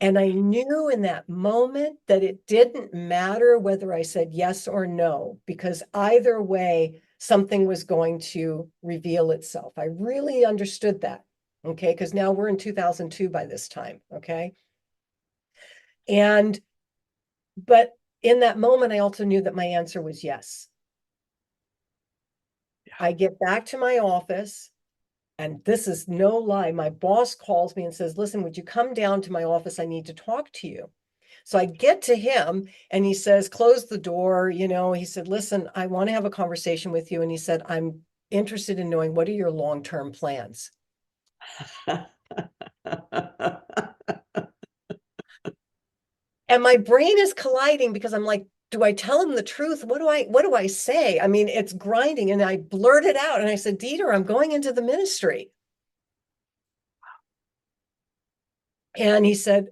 And I knew in that moment that it didn't matter whether I said yes or no, because either way, something was going to reveal itself. I really understood that. Okay. Because now we're in 2002 by this time. Okay. But in that moment, I also knew that my answer was yes. I get back to my office. And this is no lie. My boss calls me and says, "Listen, would you come down to my office? I need to talk to you." So I get to him and he says, "Close the door." He said, "Listen, I want to have a conversation with you." And he said, "I'm interested in knowing, what are your long-term plans?" And my brain is colliding because I'm like, do I tell him the truth? What do I say? I mean, it's grinding. And I blurted out and I said, "Dieter, I'm going into the ministry." And he said,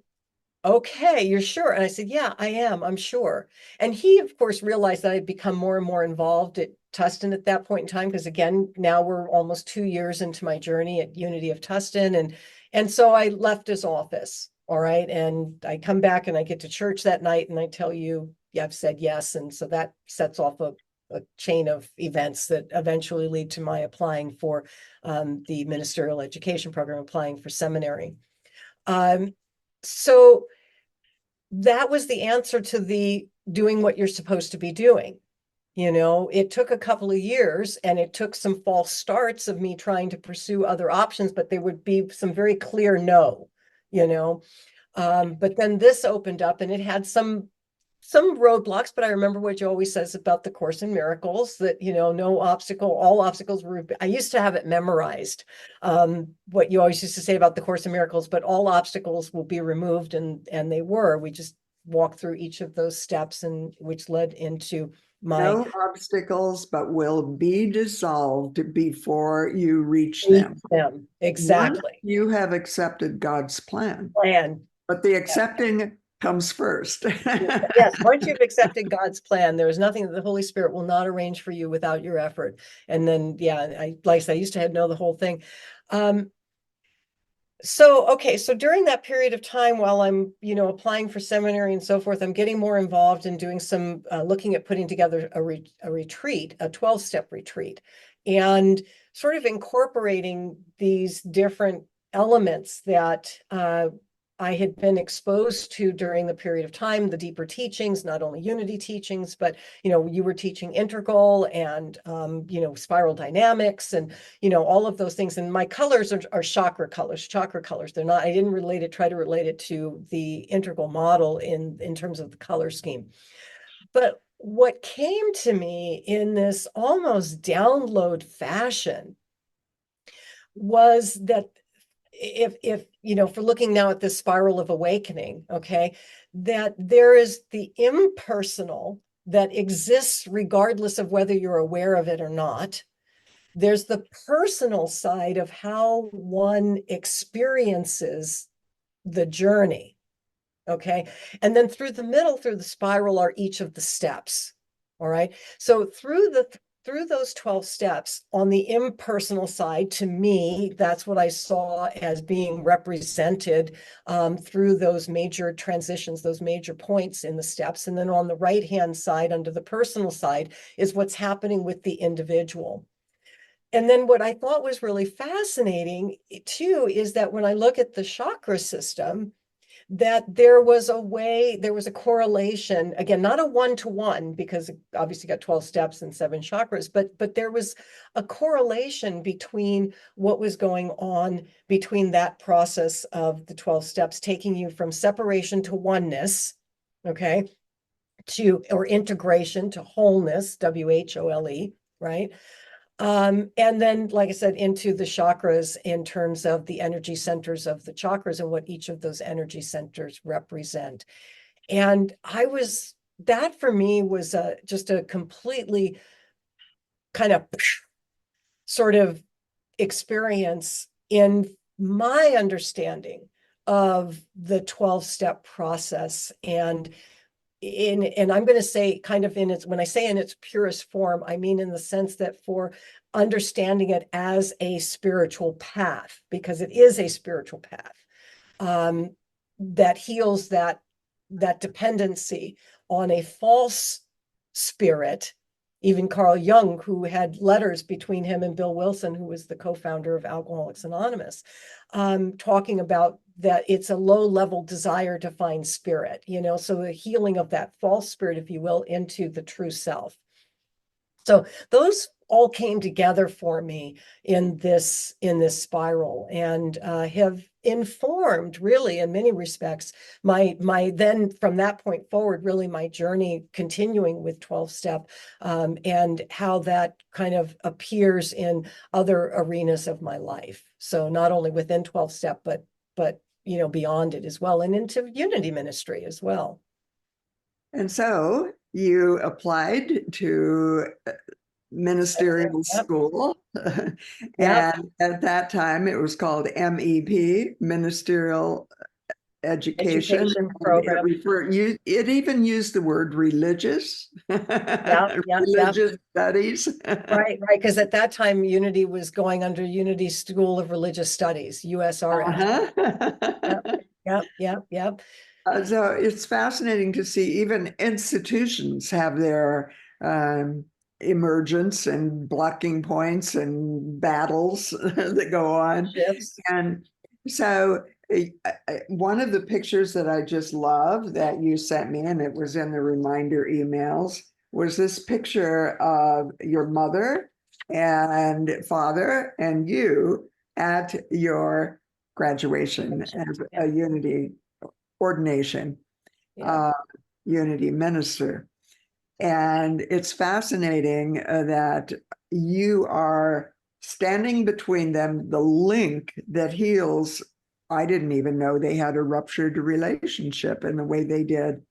"Okay, you're sure?" And I said, "Yeah, I am. I'm sure." And he, of course, realized that I'd become more and more involved at Tustin at that point in time, because again, now we're almost 2 years into my journey at Unity of Tustin. And so I left his office. All right. And I come back and I get to church that night and I tell you, "Yeah, I've said yes." And so that sets off a chain of events that eventually lead to my applying for the ministerial education program, applying for seminary. So that was the answer to the doing what you're supposed to be doing. It took a couple of years and it took some false starts of me trying to pursue other options, but there would be some very clear no, you know. But then this opened up and it had some roadblocks, but I remember what you always says about the Course in Miracles, that, no obstacle, all obstacles were, I used to have it memorized, what you always used to say about the Course in Miracles, but all obstacles will be removed, and they were. We just walked through each of those steps, and which led into No obstacles, but will be dissolved before you reach them. Once Exactly. you have accepted God's plan, Plan. but the accepting comes first. Yes, once you've accepted God's plan, there is nothing that the Holy Spirit will not arrange for you without your effort. And then, yeah, like I said, I used to know the whole thing. So during that period of time, while I'm, applying for seminary and so forth, I'm getting more involved in doing some looking at putting together a retreat, a 12-step retreat, and sort of incorporating these different elements that I had been exposed to during the period of time, the deeper teachings, not only unity teachings, but, you were teaching integral and, spiral dynamics and, all of those things. And my colors are chakra colors. They're not, I didn't try to relate it to the integral model in terms of the color scheme. But what came to me in this almost download fashion was that if for looking now at this spiral of awakening, okay, that there is the impersonal that exists regardless of whether you're aware of it or not. There's the personal side of how one experiences the journey. Okay. And then through the middle, through the spiral, are each of the steps. All right. So through those 12 steps, on the impersonal side, to me, that's what I saw as being represented through those major transitions, those major points in the steps. And then on the right-hand side, under the personal side, is what's happening with the individual. And then what I thought was really fascinating too is that when I look at the chakra system, that there was a correlation, again, not a one-to-one, because obviously got 12 steps and 7 chakras, but there was a correlation between what was going on between that process of the 12 steps, taking you from separation to oneness, okay, or integration to wholeness, WHOLE, right? And then, like I said, into the chakras in terms of the energy centers of the chakras and what each of those energy centers represent. And I was that for me was just a completely kind of sort of experience in my understanding of the 12-step process. And I'm going to say kind of in its, when I say in its purest form, I mean in the sense that for understanding it as a spiritual path, because it is a spiritual path that heals that dependency on a false spirit. Even Carl Jung, who had letters between him and Bill Wilson, who was the co-founder of Alcoholics Anonymous, talking about that it's a low-level desire to find spirit, so the healing of that false spirit, if you will, into the true self. So those all came together for me in this spiral, and have informed, really, in many respects, my then from that point forward, really my journey continuing with 12-step, and how that kind of appears in other arenas of my life. So not only within 12-step, but beyond it as well, and into unity ministry as well. And so you applied to ministerial Yep. school. Yep. And at that time, it was called MEP, Ministerial Education. And Program. it even used the word religious, Yep. religious studies. Right. Because at that time, Unity was going under Unity School of Religious Studies, USRS. Yep. So it's fascinating to see even institutions have their emergence and blocking points and battles that go on. Shifts. And so one of the pictures that I just love that you sent me, and it was in the reminder emails, was this picture of your mother and father and you at your graduation as a Unity ordination, Unity minister. And it's fascinating that you are standing between them, the link that heals. I didn't even know they had a ruptured relationship in the way they did.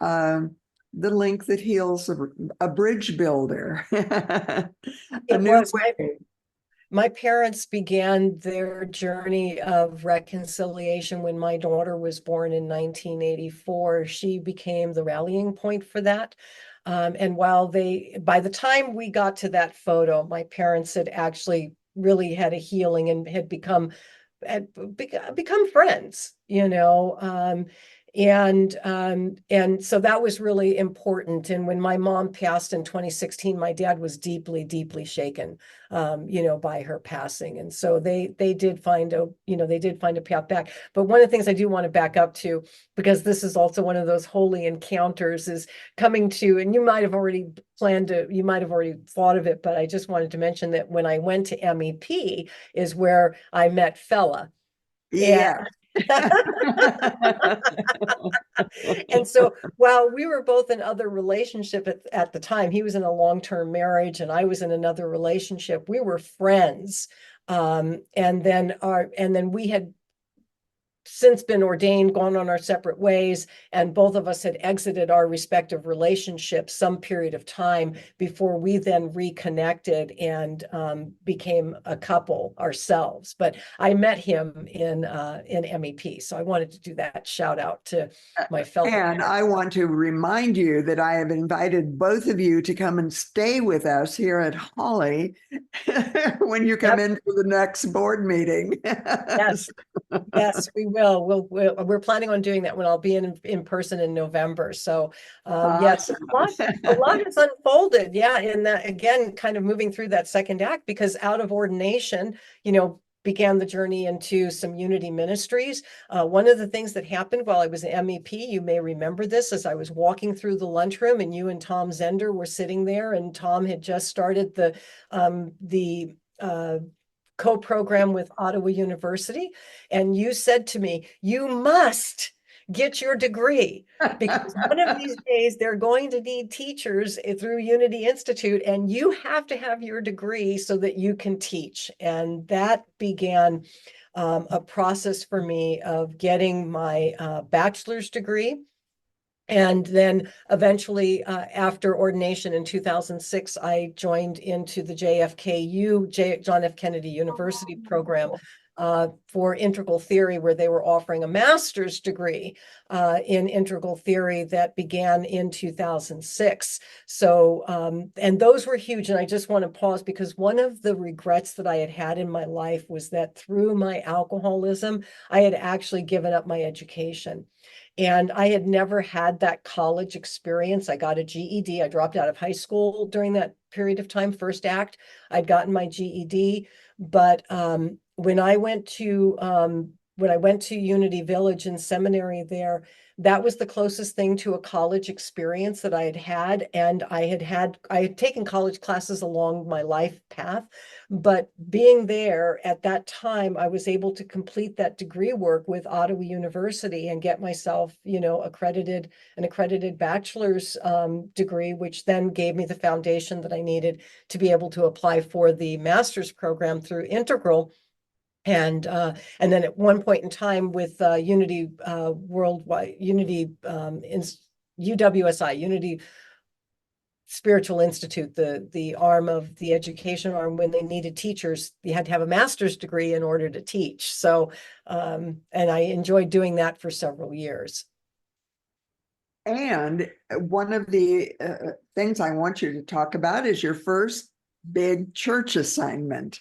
The link that heals a bridge builder. It was my parents began their journey of reconciliation when my daughter was born in 1984. She became the rallying point for that. And while by the time we got to that photo, my parents had actually really had a healing and had become friends, and so that was really important. And when my mom passed in 2016, my dad was deeply, deeply shaken, by her passing. And so they did find a path back. But one of the things I do want to back up to, because this is also one of those holy encounters, is coming to, and you might have already thought of it, but I just wanted to mention that when I went to MEP is where I met Fella. Yeah. And so while we were both in other relationship at the time, he was in a long-term marriage and I was in another relationship, we were friends. And then we had since been ordained, gone on our separate ways, and both of us had exited our respective relationships some period of time before we then reconnected and became a couple ourselves. But I met him in MEP, so I wanted to do that shout out to my fellow. And I want to remind you that I have invited both of you to come and stay with us here at Holly when you come in for the next board meeting. Yes, we will. We're planning on doing that when I'll be in person in November. So yes, a lot has unfolded. Yeah, and that again, kind of moving through that second act, because out of ordination, began the journey into some Unity ministries. One of the things that happened while I was at MEP, you may remember this, as I was walking through the lunchroom and you and Tom Zender were sitting there, and Tom had just started the co-program with Ottawa University. And you said to me, you must get your degree, because one of these days they're going to need teachers through Unity Institute, and you have to have your degree so that you can teach. And that began a process for me of getting my bachelor's degree And then eventually, after ordination in 2006, I joined into the John F. Kennedy University program for integral theory, where they were offering a master's degree in integral theory that began in 2006. So, and those were huge. And I just want to pause, because one of the regrets that I had had in my life was that through my alcoholism, I had actually given up my education. And I had never had that college experience. I got a GED. I dropped out of high school during that period of time, first act. I'd gotten my GED, but when I went to Unity Village and seminary there, that was the closest thing to a college experience that I had had. And I had taken college classes along my life path, but being there at that time, I was able to complete that degree work with Ottawa University and get myself, an accredited bachelor's degree, which then gave me the foundation that I needed to be able to apply for the master's program through Integral. And then at one point in time with Unity Worldwide, UWSI, Unity Spiritual Institute, the arm of the education arm, when they needed teachers, you had to have a master's degree in order to teach. So, and I enjoyed doing that for several years. And one of the things I want you to talk about is your first big church assignment,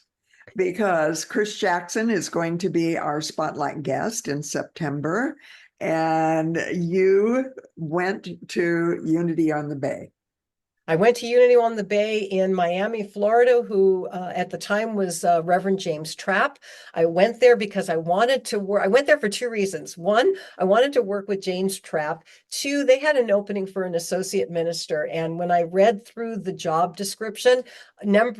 because Chris Jackson is going to be our spotlight guest in September, and you went to Unity on the Bay. I went to Unity on the Bay in Miami, Florida, who at the time was Reverend James Trapp. I went there because I wanted to work. I went there for two reasons. One, I wanted to work with James Trapp. Two, they had an opening for an associate minister. And when I read through the job description,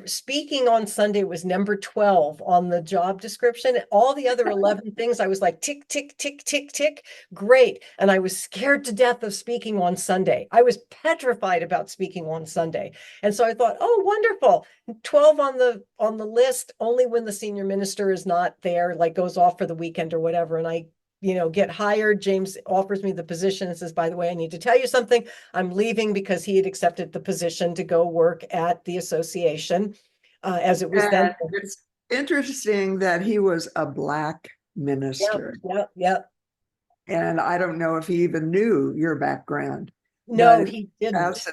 speaking on Sunday was number 12 on the job description. All the other 11 things, I was like, tick, tick, tick, tick, tick. Great. And I was scared to death of speaking on Sunday. I was petrified about speaking on Sunday. And so I thought, oh, wonderful. 12 on the list, only when the senior minister is not there, like goes off for the weekend or whatever. And I get hired. James offers me the position and says, by the way, I need to tell you something. I'm leaving, because he had accepted the position to go work at the association as it was then. It's interesting that he was a Black minister. Yeah. And I don't know if he even knew your background. No, he didn't.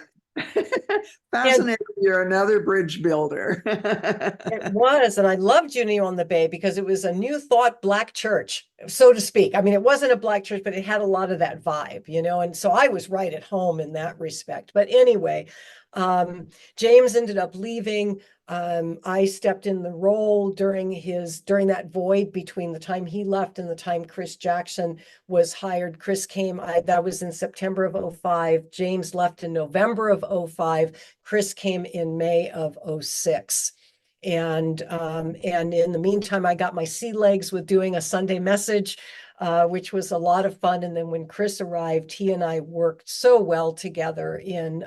Fascinating. You're another bridge builder. It was, and I loved Unity on the Bay because it was a new thought Black church, so to speak. I mean, it wasn't a Black church, but it had a lot of that vibe, and so I was right at home in that respect. But anyway, James ended up leaving. I stepped in the role during that void between the time he left and the time Chris Jackson was hired. Chris came, that was in September of 2005. James left in November of 2005. Chris came in May of 2006. And in the meantime, I got my sea legs with doing a Sunday message, which was a lot of fun. And then when Chris arrived, he and I worked so well together in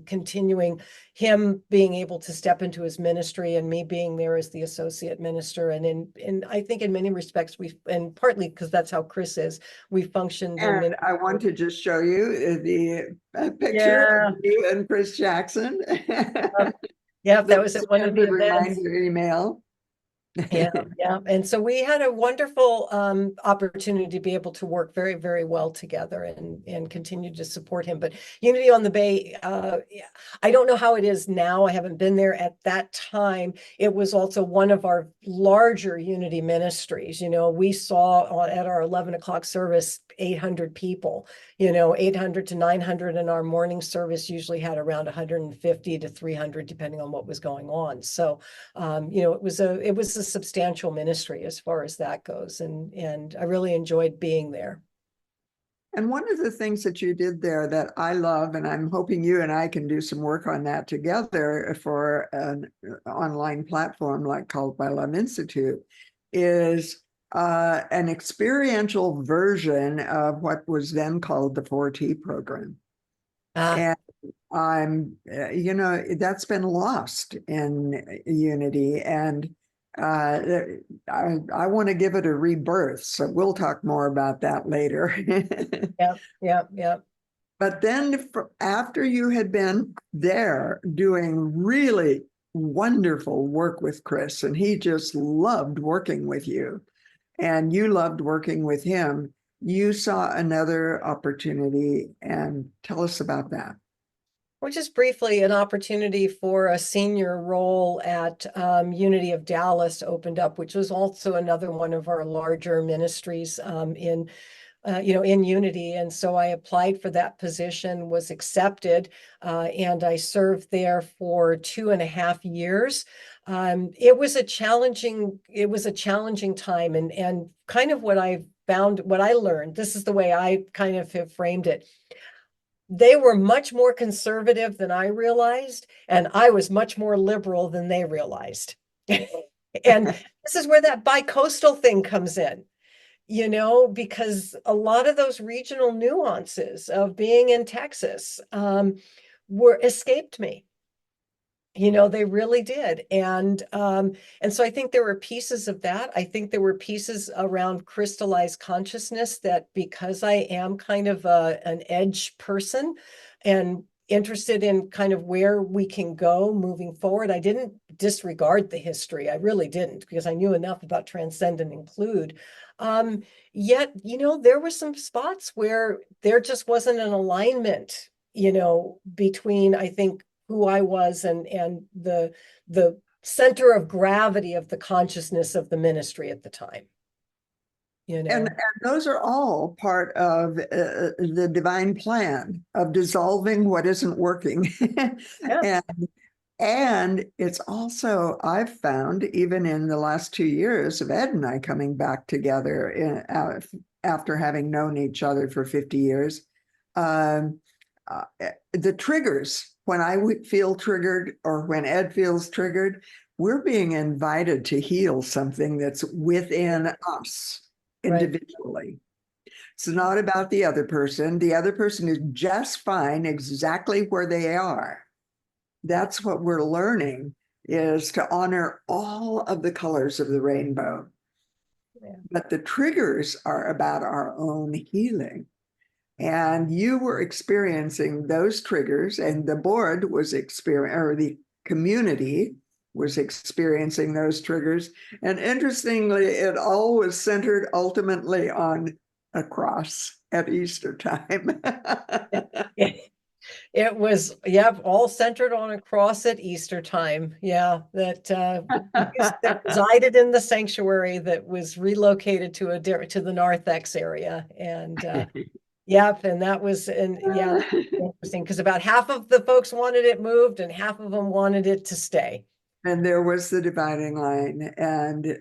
continuing, him being able to step into his ministry and me being there as the associate minister. And I think in many respects, and partly because that's how Chris is, we functioned. And I want to just show you the picture of you and Chris Jackson. Yeah, that was at one of the events. Reminder email. Yeah. And so we had a wonderful opportunity to be able to work very, very well together and continue to support him. But Unity on the Bay, I don't know how it is now. I haven't been there. At that time, it was also one of our larger Unity ministries. We saw at our 11 o'clock service 800 people, 800 to 900, and our morning service usually had around 150 to 300, depending on what was going on. So, it was a substantial ministry as far as that goes. And I really enjoyed being there. And one of the things that you did there that I love, and I'm hoping you and I can do some work on that together for an online platform like Called by Love Institute, is an experiential version of what was then called the 4T program. And that's been lost in Unity. And I want to give it a rebirth. So we'll talk more about that later. Yep. But then after you had been there doing really wonderful work with Chris, and he just loved working with you, and you loved working with him, you saw another opportunity. And tell us about that. Which is briefly an opportunity for a senior role at Unity of Dallas opened up, which was also another one of our larger ministries in Unity. And so I applied for that position, was accepted, and I served there for 2.5 years. It was a challenging time, and kind of what I found, what I learned, this is the way I kind of have framed it. They were much more conservative than I realized, and I was much more liberal than they realized. And this is where that bi-coastal thing comes in, because a lot of those regional nuances of being in Texas were escaped me. They really did. And so I think there were pieces of that. I think there were pieces around crystallized consciousness that, because I am kind of an edge person and interested in kind of where we can go moving forward, I didn't disregard the history. I really didn't, because I knew enough about transcend and include. Yet, there were some spots where there just wasn't an alignment, between, I think, who I was and the center of gravity of the consciousness of the ministry at the time. And those are all part of the divine plan of dissolving what isn't working. Yeah. And it's also, I've found, even in the last 2 years of Ed and I coming back together after having known each other for 50 years, the triggers, when I would feel triggered or when Ed feels triggered, we're being invited to heal something that's within us individually. Right. It's not about the other person. The other person is just fine exactly where they are. That's what we're learning, is to honor all of the colors of the rainbow. Yeah. But the triggers are about our own healing. And you were experiencing those triggers, and the board was or the community was experiencing those triggers. And interestingly, it all was centered ultimately on a cross at Easter time. It was, all centered on a cross at Easter time. Yeah, that resided in the sanctuary that was relocated to the narthex area. And yep, and that was interesting, because about half of the folks wanted it moved and half of them wanted it to stay. And there was the dividing line, and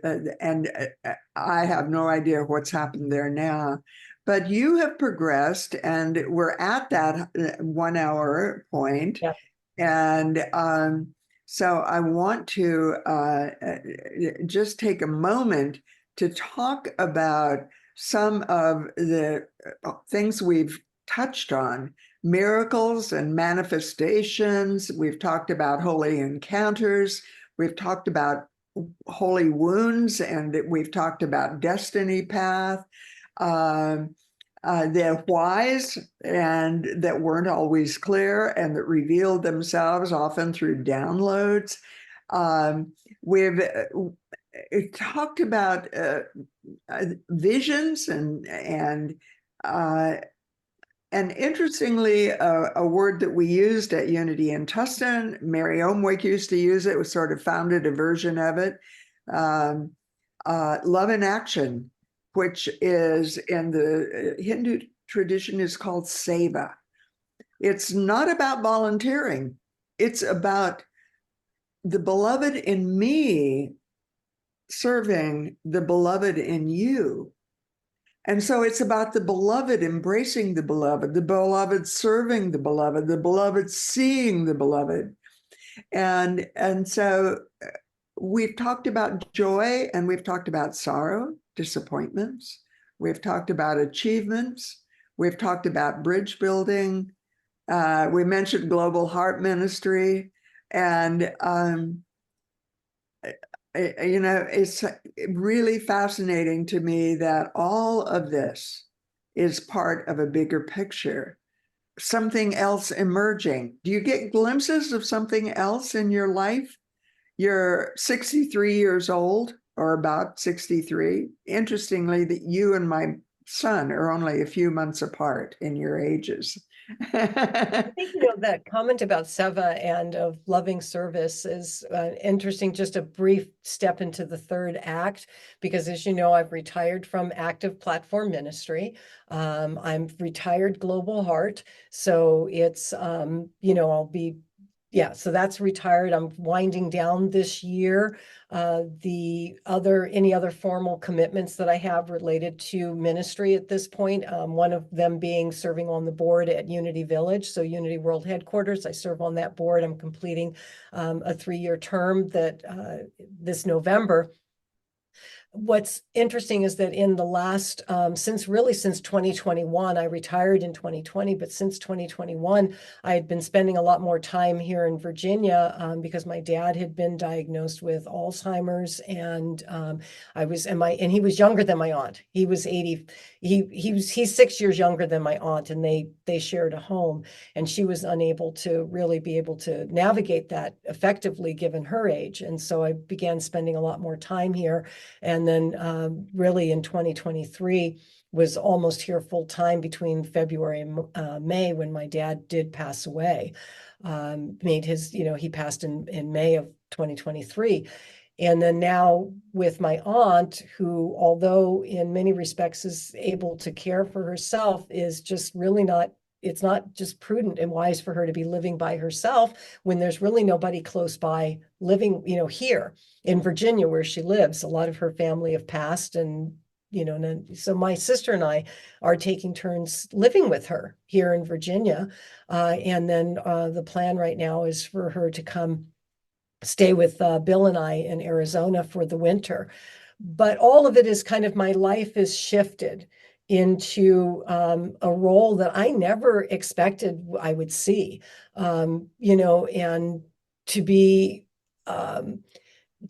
I have no idea what's happened there now. But you have progressed, and we're at that 1 hour point. Yep. And so I want to just take a moment to talk about some of the things we've touched on: miracles and manifestations. We've talked about holy encounters. We've talked about holy wounds, and we've talked about destiny path. The whys, and that weren't always clear, and that revealed themselves often through downloads. We've talked about visions and interestingly, a word that we used at Unity in Tustin, Mary Omwick used to use it, was sort of founded a version of it, love in action, which is in the Hindu tradition is called seva. It's not about volunteering. It's about the beloved in me serving the beloved in you. And so it's about the beloved embracing the beloved serving the beloved seeing the beloved. And so we've talked about joy, and we've talked about sorrow, disappointments. We've talked about achievements. We've talked about bridge building. We mentioned global heart ministry. And it's really fascinating to me that all of this is part of a bigger picture something else emerging. Do you get glimpses of something else in your life? You're 63 years old, or about 63. Interestingly, that you and my son are only a few months apart in your ages. I think, that comment about Seva and of loving service is interesting, just a brief step into the third act, because as you know, I've retired from active platform ministry. I'm retired Global Heart. So it's, I'll be so that's retired. I'm winding down this year. Any other formal commitments that I have related to ministry at this point, one of them being serving on the board at Unity Village, so Unity World Headquarters. I serve on that board. I'm completing a 3-year term that this November. What's interesting is that in the last, since 2021, I retired in 2020, but since 2021, I had been spending a lot more time here in Virginia because my dad had been diagnosed with Alzheimer's, and he was younger than my aunt. He was 80. He's 6 years younger than my aunt, and they shared a home, and she was unable to really be able to navigate that effectively given her age. And so I began spending a lot more time here. And then really in 2023 was almost here full time between February and May, when my dad did pass away. He passed in May of 2023. And then now with my aunt, who, although in many respects is able to care for herself, is just really not, it's not just prudent and wise for her to be living by herself when there's really nobody close by living, here in Virginia where she lives. A lot of her family have passed, and so my sister and I are taking turns living with her here in Virginia. And then the plan right now is for her to come stay with Bill and I in Arizona for the winter. But all of it is kind of, my life is shifted into a role that I never expected I would see, and to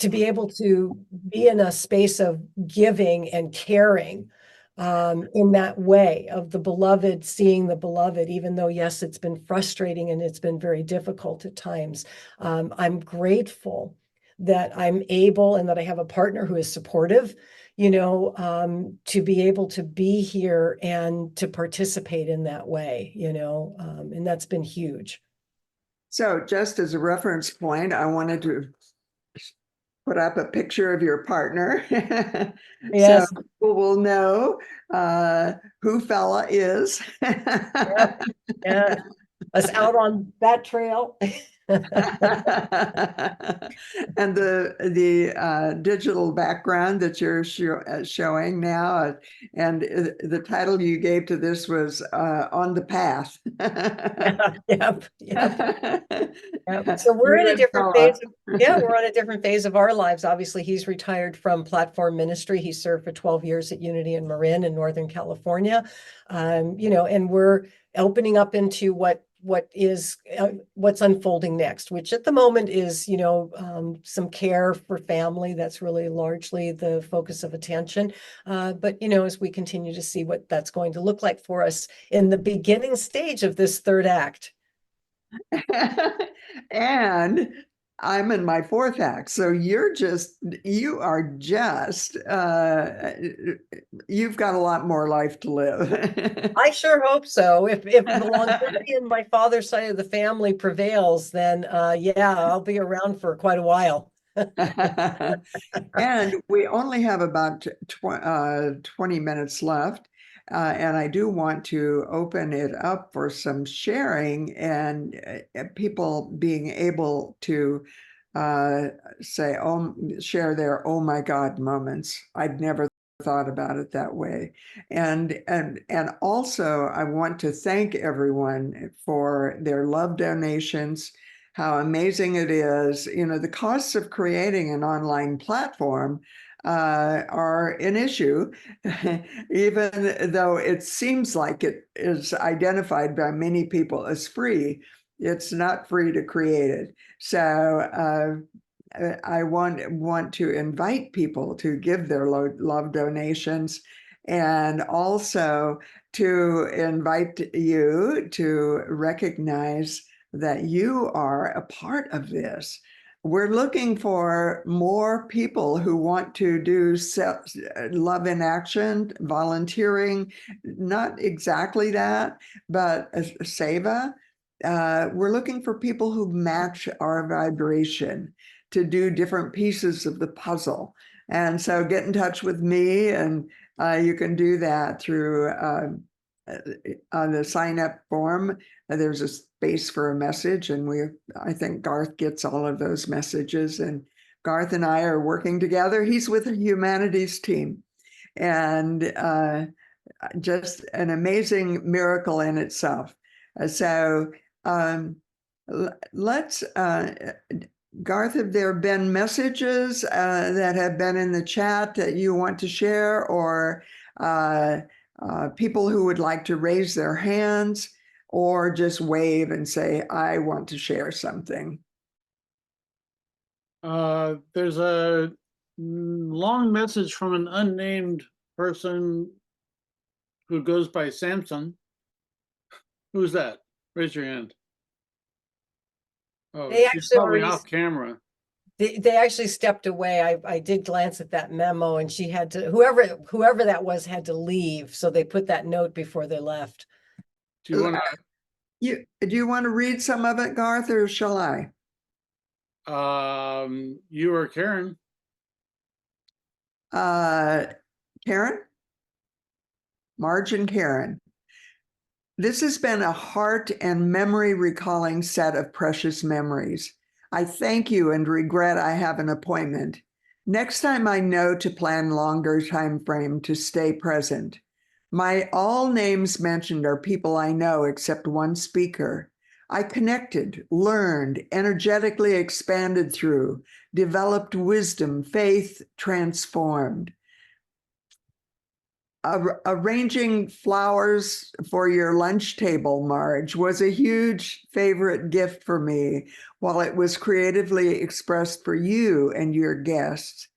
be able to be in a space of giving and caring in that way of the beloved, seeing the beloved, even though, yes, it's been frustrating and it's been very difficult at times. I'm grateful that I'm able, and that I have a partner who is supportive, to be able to be here and to participate in that way, and that's been huge. So just as a reference point, I wanted to put up a picture of your partner. Yes. So people will know who fella is. Yep. Yeah. Us out on that trail. And the digital background that you're showing now, and the title you gave to this was On the Path. Yep. So we're in a different phase. We're on a different phase of our lives. Obviously, he's retired from platform ministry. He served for 12 years at Unity in Marin in Northern California. And we're opening up into what's unfolding next, which at the moment is, some care for family. That's really largely the focus of attention. But, as we continue to see what that's going to look like for us in the beginning stage of this third act. And I'm in my fourth act. So you are just, you've got a lot more life to live. I sure hope so. If the longevity in my father's side of the family prevails, then I'll be around for quite a while. And we only have about 20 minutes left. And I do want to open it up for some sharing and people being able to share their "oh my God" moments. I'd never thought about it that way. And also I want to thank everyone for their love donations. How amazing it is. The costs of creating an online platform are an issue, even though it seems like it is identified by many people as free. It's not free to create it. So I want to invite people to give their love donations and also to invite you to recognize that you are a part of this. We're looking for more people who want to do love in action, volunteering, not exactly that, but seva. We're looking for people who match our vibration to do different pieces of the puzzle. And so get in touch with me, and you can do that through the sign up form. There's a space for a message, and I think Garth gets all of those messages, and Garth and I are working together. He's with a humanities team, and just an amazing miracle in itself. So let's, Garth, have there been messages that have been in the chat that you want to share, or people who would like to raise their hands or just wave and say, I want to share something? There's a long message from an unnamed person who goes by Samson. Who's that? Raise your hand. Oh, They she's actually probably already- off camera. They actually stepped away. I did glance at that memo, and she had to, whoever that was had to leave. So they put that note before they left. Do you want Do you want to read some of it, Garth, or shall I? to, you or Karen? Karen? Marj and Karen. This has been a heart and memory recalling set of precious memories. I thank you and regret I have an appointment. Next time I know to plan longer time frame to stay present. My all names mentioned are people I know except one speaker. I connected, learned, energetically expanded through, developed wisdom, faith, transformed. Arranging flowers for your lunch table, Marge, was a huge favorite gift for me while it was creatively expressed for you and your guests.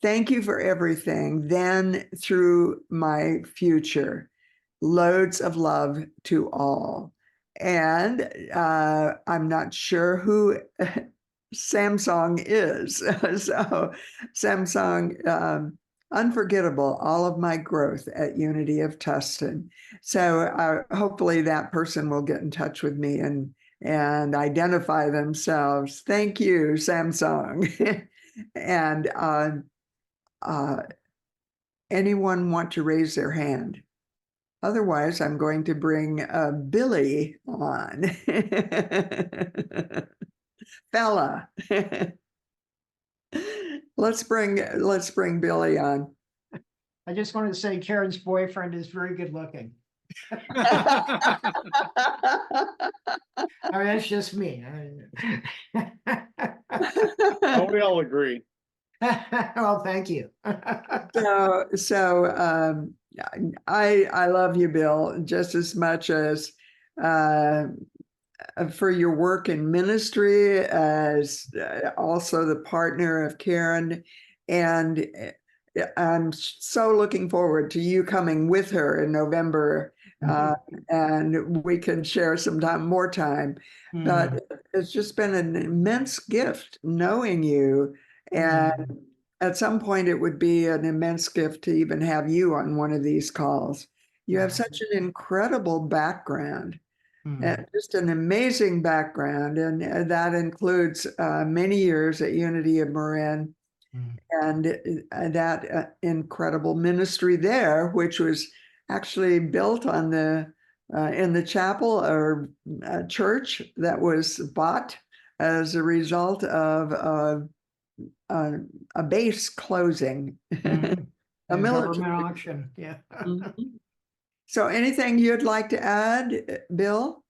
Thank you for everything, then through my future. Loads of love to all. And I'm not sure who Samsung is. So Samsung, unforgettable, all of my growth at Unity of Tustin. So hopefully that person will get in touch with me and identify themselves. Thank you, Samsung. And anyone want to raise their hand? Otherwise, I'm going to bring Billy on. Bella. Let's bring Billy on. I just wanted to say Karen's boyfriend is very good looking. I I mean, that's just me. Oh, we all agree. Well, thank you. I love you, Bill, just as much as for your work in ministry, as also the partner of Karen. And I'm so looking forward to you coming with her in November, and we can share some more time. But it's just been an immense gift knowing you. And at some point, it would be an immense gift to even have you on one of these calls. You have such an incredible background. Just an amazing background, and that includes many years at Unity of Marin, and that incredible ministry there, which was actually built on the in the chapel or church that was bought as a result of a base closing, a military government auction. Yeah. So anything you'd like to add, Bill?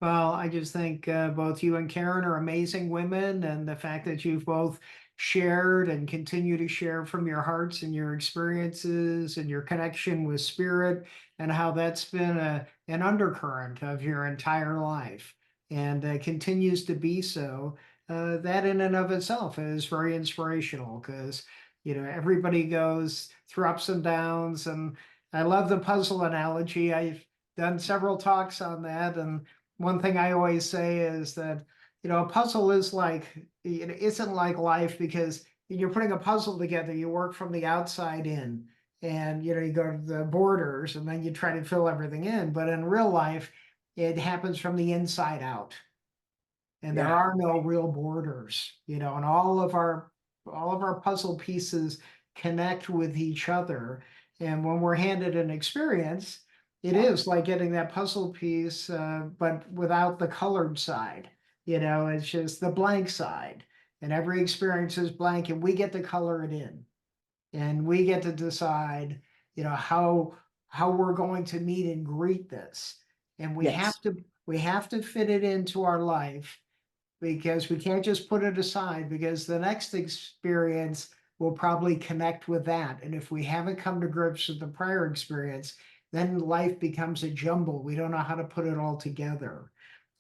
Well, I just think both you and Karen are amazing women, and the fact that you've both shared and continue to share from your hearts and your experiences and your connection with spirit, and how that's been an undercurrent of your entire life and continues to be so. That in and of itself is very inspirational, because everybody goes through ups and downs, and I love the puzzle analogy. I've done several talks on that. And one thing I always say is that, a puzzle is like, it isn't like life, because when you're putting a puzzle together, you work from the outside in. And, you go to the borders and then you try to fill everything in. But in real life, it happens from the inside out. And there Yeah. are no real borders, and all of our puzzle pieces connect with each other. And when we're handed an experience, it is like getting that puzzle piece, but without the colored side. It's just the blank side. And every experience is blank, and we get to color it in. And we get to decide, how we're going to meet and greet this. And we Yes. have to fit it into our life, because we can't just put it aside, because the next experience will probably connect with that. And if we haven't come to grips with the prior experience, then life becomes a jumble. We don't know how to put it all together.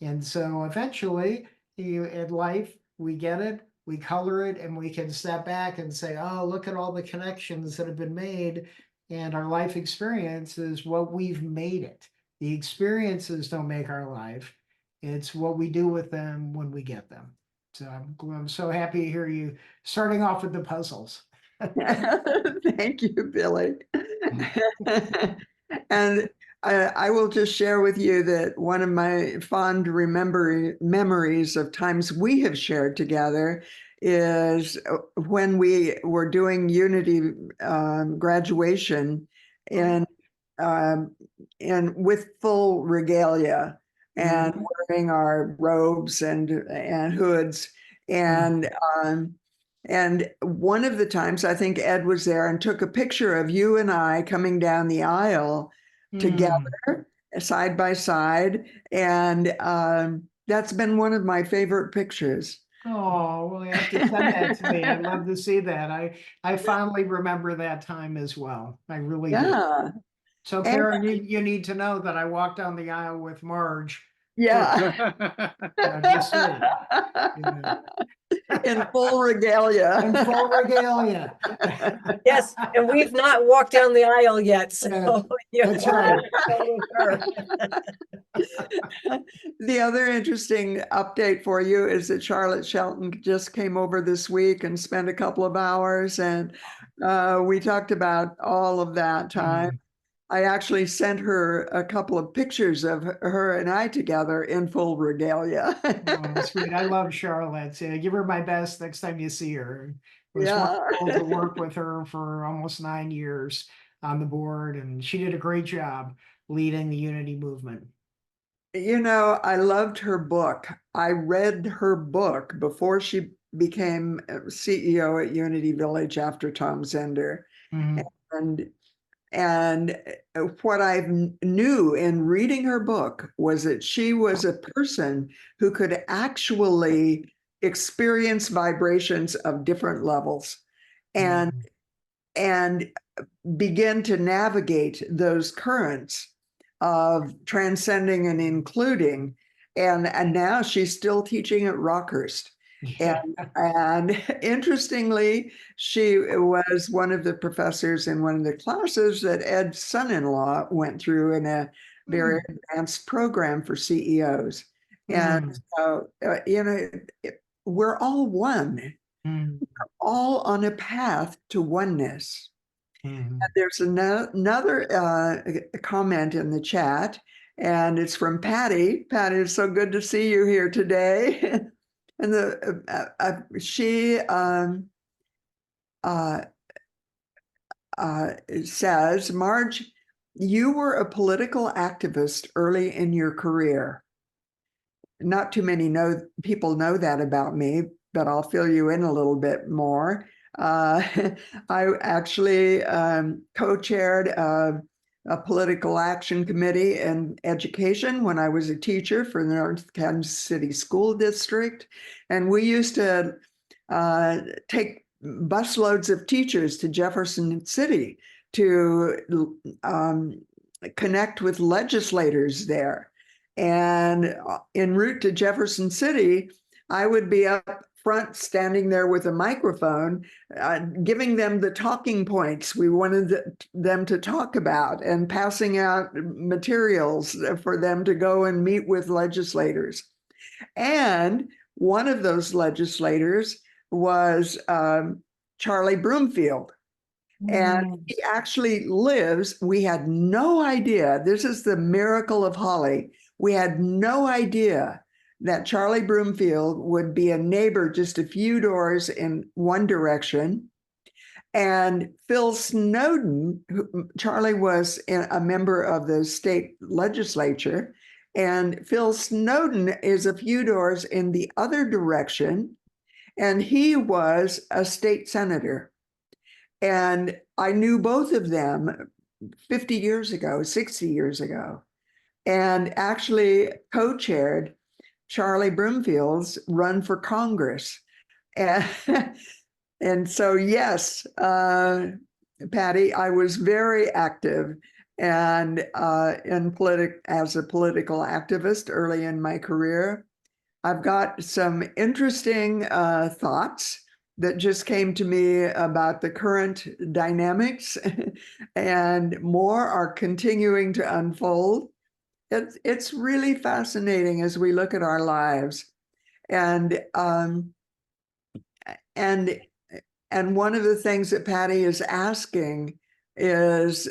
And so eventually, in life, we get it, we color it, and we can step back and say, oh, look at all the connections that have been made. And our life experience is what we've made it. The experiences don't make our life. It's what we do with them when we get them. So I'm so happy to hear you starting off with the puzzles. Thank you, Billy. And I will just share with you that one of my fond memories of times we have shared together is when we were doing Unity graduation in with full regalia and wearing our robes and hoods. And one of the times I think Ed was there and took a picture of you and I coming down the aisle together, side by side. And that's been one of my favorite pictures. Oh, well, you have to send that to me. I'd love to see that. I fondly remember that time as well. I really do. Yeah. So And- Karen, you need to know that I walked down the aisle with Marge. Yeah. Just saying. Yeah. In full regalia. In full regalia. Yes, and we've not walked down the aisle yet, so That's right. with her. The other interesting update for you is that Charlotte Shelton just came over this week and spent a couple of hours, and we talked about all of that time. I actually sent her a couple of pictures of her and I together in full regalia. Oh, sweet. I love Charlotte. Give her my best next time you see her. It was Yeah. wonderful to work with her for almost 9 years on the board, and she did a great job leading the Unity movement. I loved her book. I read her book before she became CEO at Unity Village after Tom Zender. And what I knew in reading her book was that she was a person who could actually experience vibrations of different levels and begin to navigate those currents of transcending and including. And now she's still teaching at Rockhurst. Yeah. And interestingly, she was one of the professors in one of the classes that Ed's son-in-law went through in a very advanced program for CEOs. And so, we're all one, all on a path to oneness. And there's another comment in the chat, and it's from Patty. Patty, it's so good to see you here today. And she says, Marge, you were a political activist early in your career. Not too many people know that about me, but I'll fill you in a little bit more. I actually co-chaired a political action committee in education when I was a teacher for the North Kansas City School District. And we used to take busloads of teachers to Jefferson City to connect with legislators there. And en route to Jefferson City, I would be up front, standing there with a microphone, giving them the talking points we wanted them to talk about and passing out materials for them to go and meet with legislators. And one of those legislators was Charlie Broomfield. And he actually lives, we had no idea, this is the miracle of Holly. We had no idea that Charlie Broomfield would be a neighbor just a few doors in one direction. And Phil Snowden, Charlie was a member of the state legislature, and Phil Snowden is a few doors in the other direction, and he was a state senator. And I knew both of them 50 years ago, 60 years ago, and actually co-chaired Charlie Broomfield's run for Congress. And, and so, yes, Patty, I was very active and as a political activist early in my career. I've got some interesting thoughts that just came to me about the current dynamics, and more are continuing to unfold. It's really fascinating as we look at our lives, and one of the things that Patty is asking is,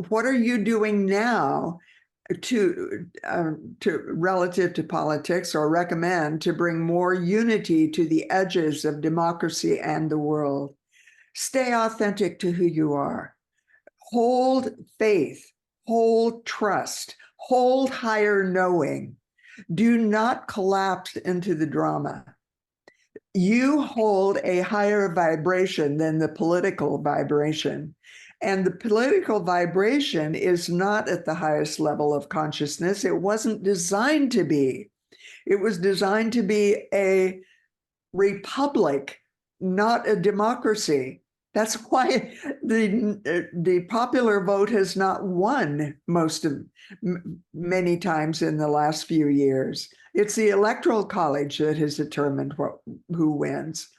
what are you doing now to relative to politics, or recommend to bring more unity to the edges of democracy and the world? Stay authentic to who you are. Hold faith, hold trust, hold higher knowing. Do not collapse into the drama. You hold a higher vibration than the political vibration. And the political vibration is not at the highest level of consciousness. It wasn't designed to be. It was designed to be a republic, not a democracy. That's why the popular vote has not won many times in the last few years. It's the Electoral College that has determined who wins.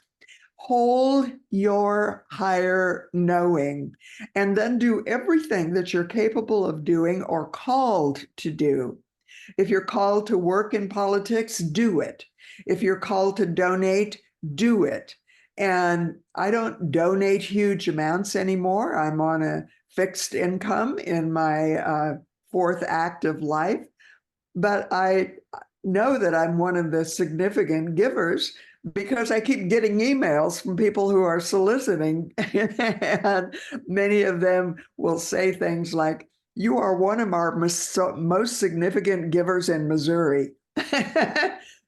Hold your higher knowing, and then do everything that you're capable of doing or called to do. If you're called to work in politics, do it. If you're called to donate, do it. And I don't donate huge amounts anymore. I'm on a fixed income in my fourth act of life, but I know that I'm one of the significant givers, because I keep getting emails from people who are soliciting, and many of them will say things like, "You are one of our most significant givers in Missouri."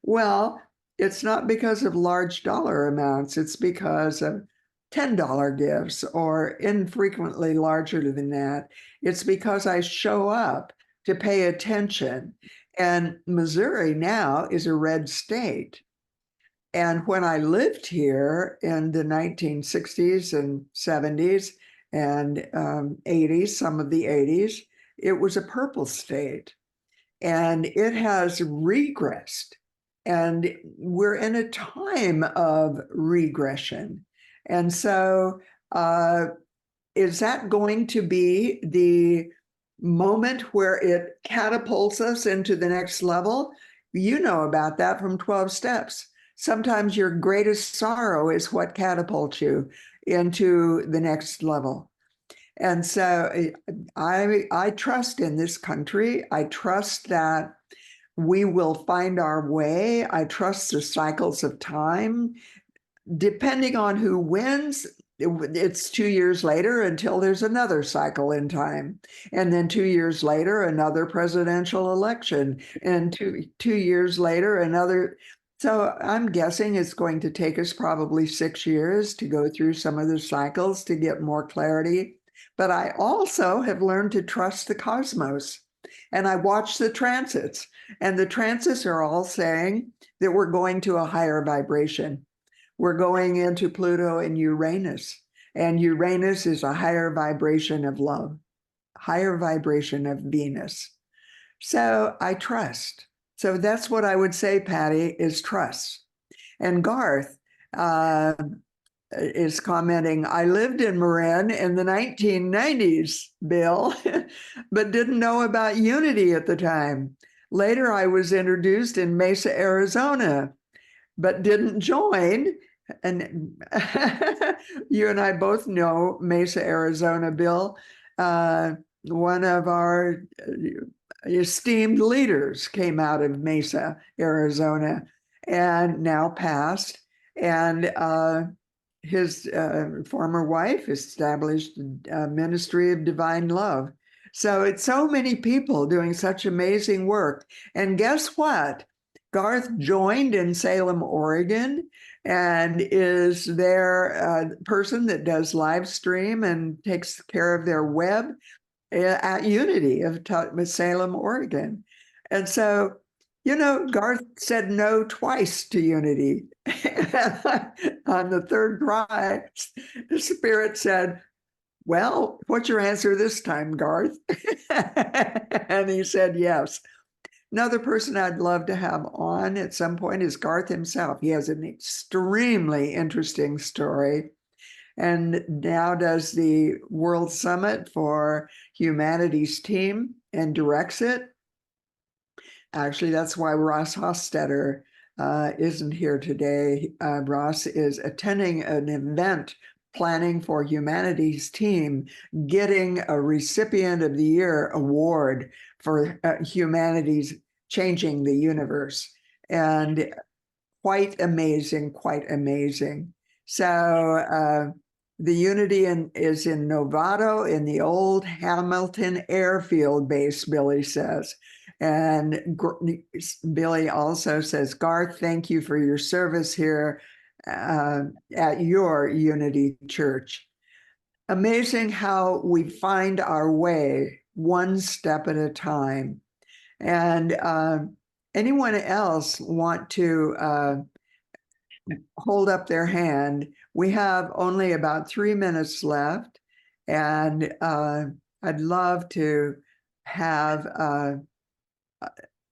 Well, it's not because of large dollar amounts. It's because of $10 gifts, or infrequently larger than that. It's because I show up to pay attention. And Missouri now is a red state. And when I lived here in the 1960s and 70s and 80s, some of the 80s, it was a purple state. And it has regressed. And we're in a time of regression. And so is that going to be the moment where it catapults us into the next level? You know about that from 12 steps. Sometimes your greatest sorrow is what catapults you into the next level. And so I trust in this country. I trust that we will find our way. I trust the cycles of time. Depending on who wins, it's 2 years later until there's another cycle in time. And then 2 years later, another presidential election. And two years later, another. So I'm guessing it's going to take us probably 6 years to go through some of the cycles to get more clarity. But I also have learned to trust the cosmos. And I watch the transits. And the transits are all saying that we're going to a higher vibration. We're going into Pluto and Uranus. And Uranus is a higher vibration of love, higher vibration of Venus. So I trust. So that's what I would say, Patty, is trust. And Garth is commenting, I lived in Marin in the 1990s, Bill, but didn't know about Unity at the time. Later, I was introduced in Mesa, Arizona, but didn't join. And you and I both know Mesa, Arizona, Bill. One of our esteemed leaders came out of Mesa, Arizona, and now passed. And his former wife established a ministry of divine love. So it's so many people doing such amazing work. And guess what? Garth joined in Salem, Oregon, and is their person that does live stream and takes care of their web at Unity of Salem, Oregon. And so, you know, Garth said no twice to Unity. On the third try, the Spirit said, well, what's your answer this time, Garth? And he said yes. Another person I'd love to have on at some point is Garth himself. He has an extremely interesting story and now does the World Summit for Humanities Team and directs it. Actually, that's why Ross Hostetter isn't here today. Ross is attending an event planning for Humanities Team, getting a Recipient of the Year award for humanities changing the universe. And quite amazing, quite amazing. So the Unity is in Novato in the old Hamilton airfield base, Billy says. And Billy also says, Garth, thank you for your service here at your Unity Church. Amazing how we find our way one step at a time. And anyone else want to hold up their hand? We have only about 3 minutes left, and I'd love to have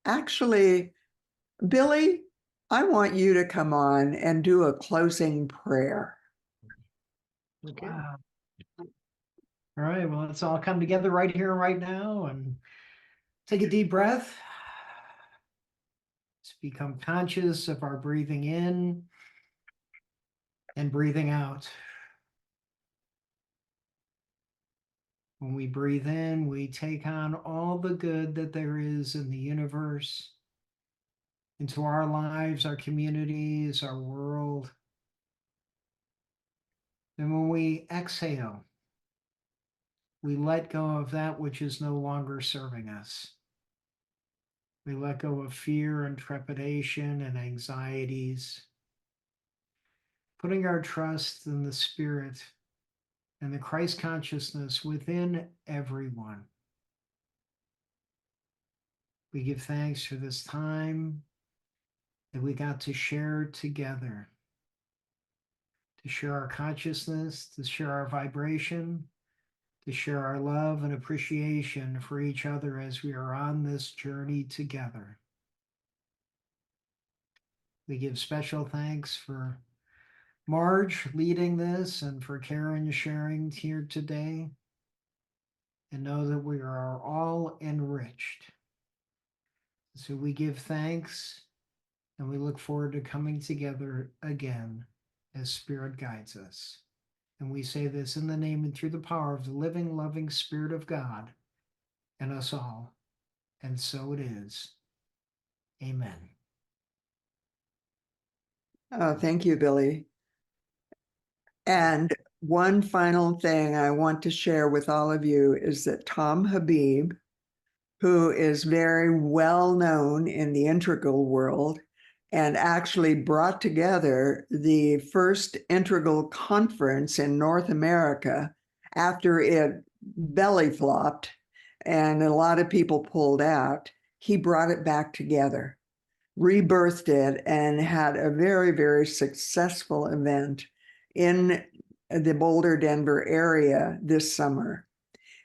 actually, Billy, I want you to come on and do a closing prayer. Okay. Wow. All right, well, let's all come together right here, right now, and take a deep breath. Let's become conscious of our breathing in and breathing out. When we breathe in, we take on all the good that there is in the universe, into our lives, our communities, our world. And when we exhale, we let go of that which is no longer serving us. We let go of fear and trepidation and anxieties, putting our trust in the Spirit and the Christ consciousness within everyone. We give thanks for this time that we got to share together, to share our consciousness, to share our vibration, to share our love and appreciation for each other as we are on this journey together. We give special thanks for Marj leading this and for Karen sharing here today, and know that we are all enriched. So we give thanks, and we look forward to coming together again as Spirit guides us. And we say this in the name and through the power of the living, loving Spirit of God and us all. And so it is. Amen. Thank you, Billy. And one final thing I want to share with all of you is that Tom Habib, who is very well known in the integral world and actually brought together the first integral conference in North America after it belly flopped and a lot of people pulled out, he brought it back together, rebirthed it, and had a very, very successful event in the Boulder, Denver area this summer.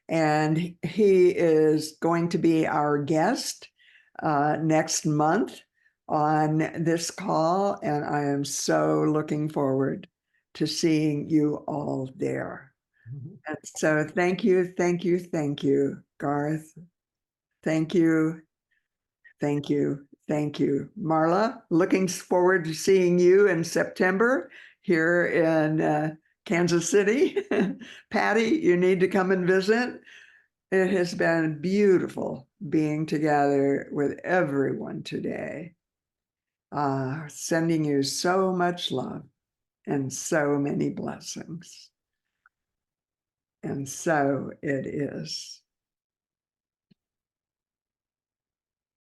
And he is going to be our guest next month on this call, and I am so looking forward to seeing you all there. And so thank you, thank you, thank you, Garth. Thank you, thank you, thank you. Marla, looking forward to seeing you in September here in Kansas City. Patty, you need to come and visit. It has been beautiful being together with everyone today. Sending you so much love and so many blessings. And so it is.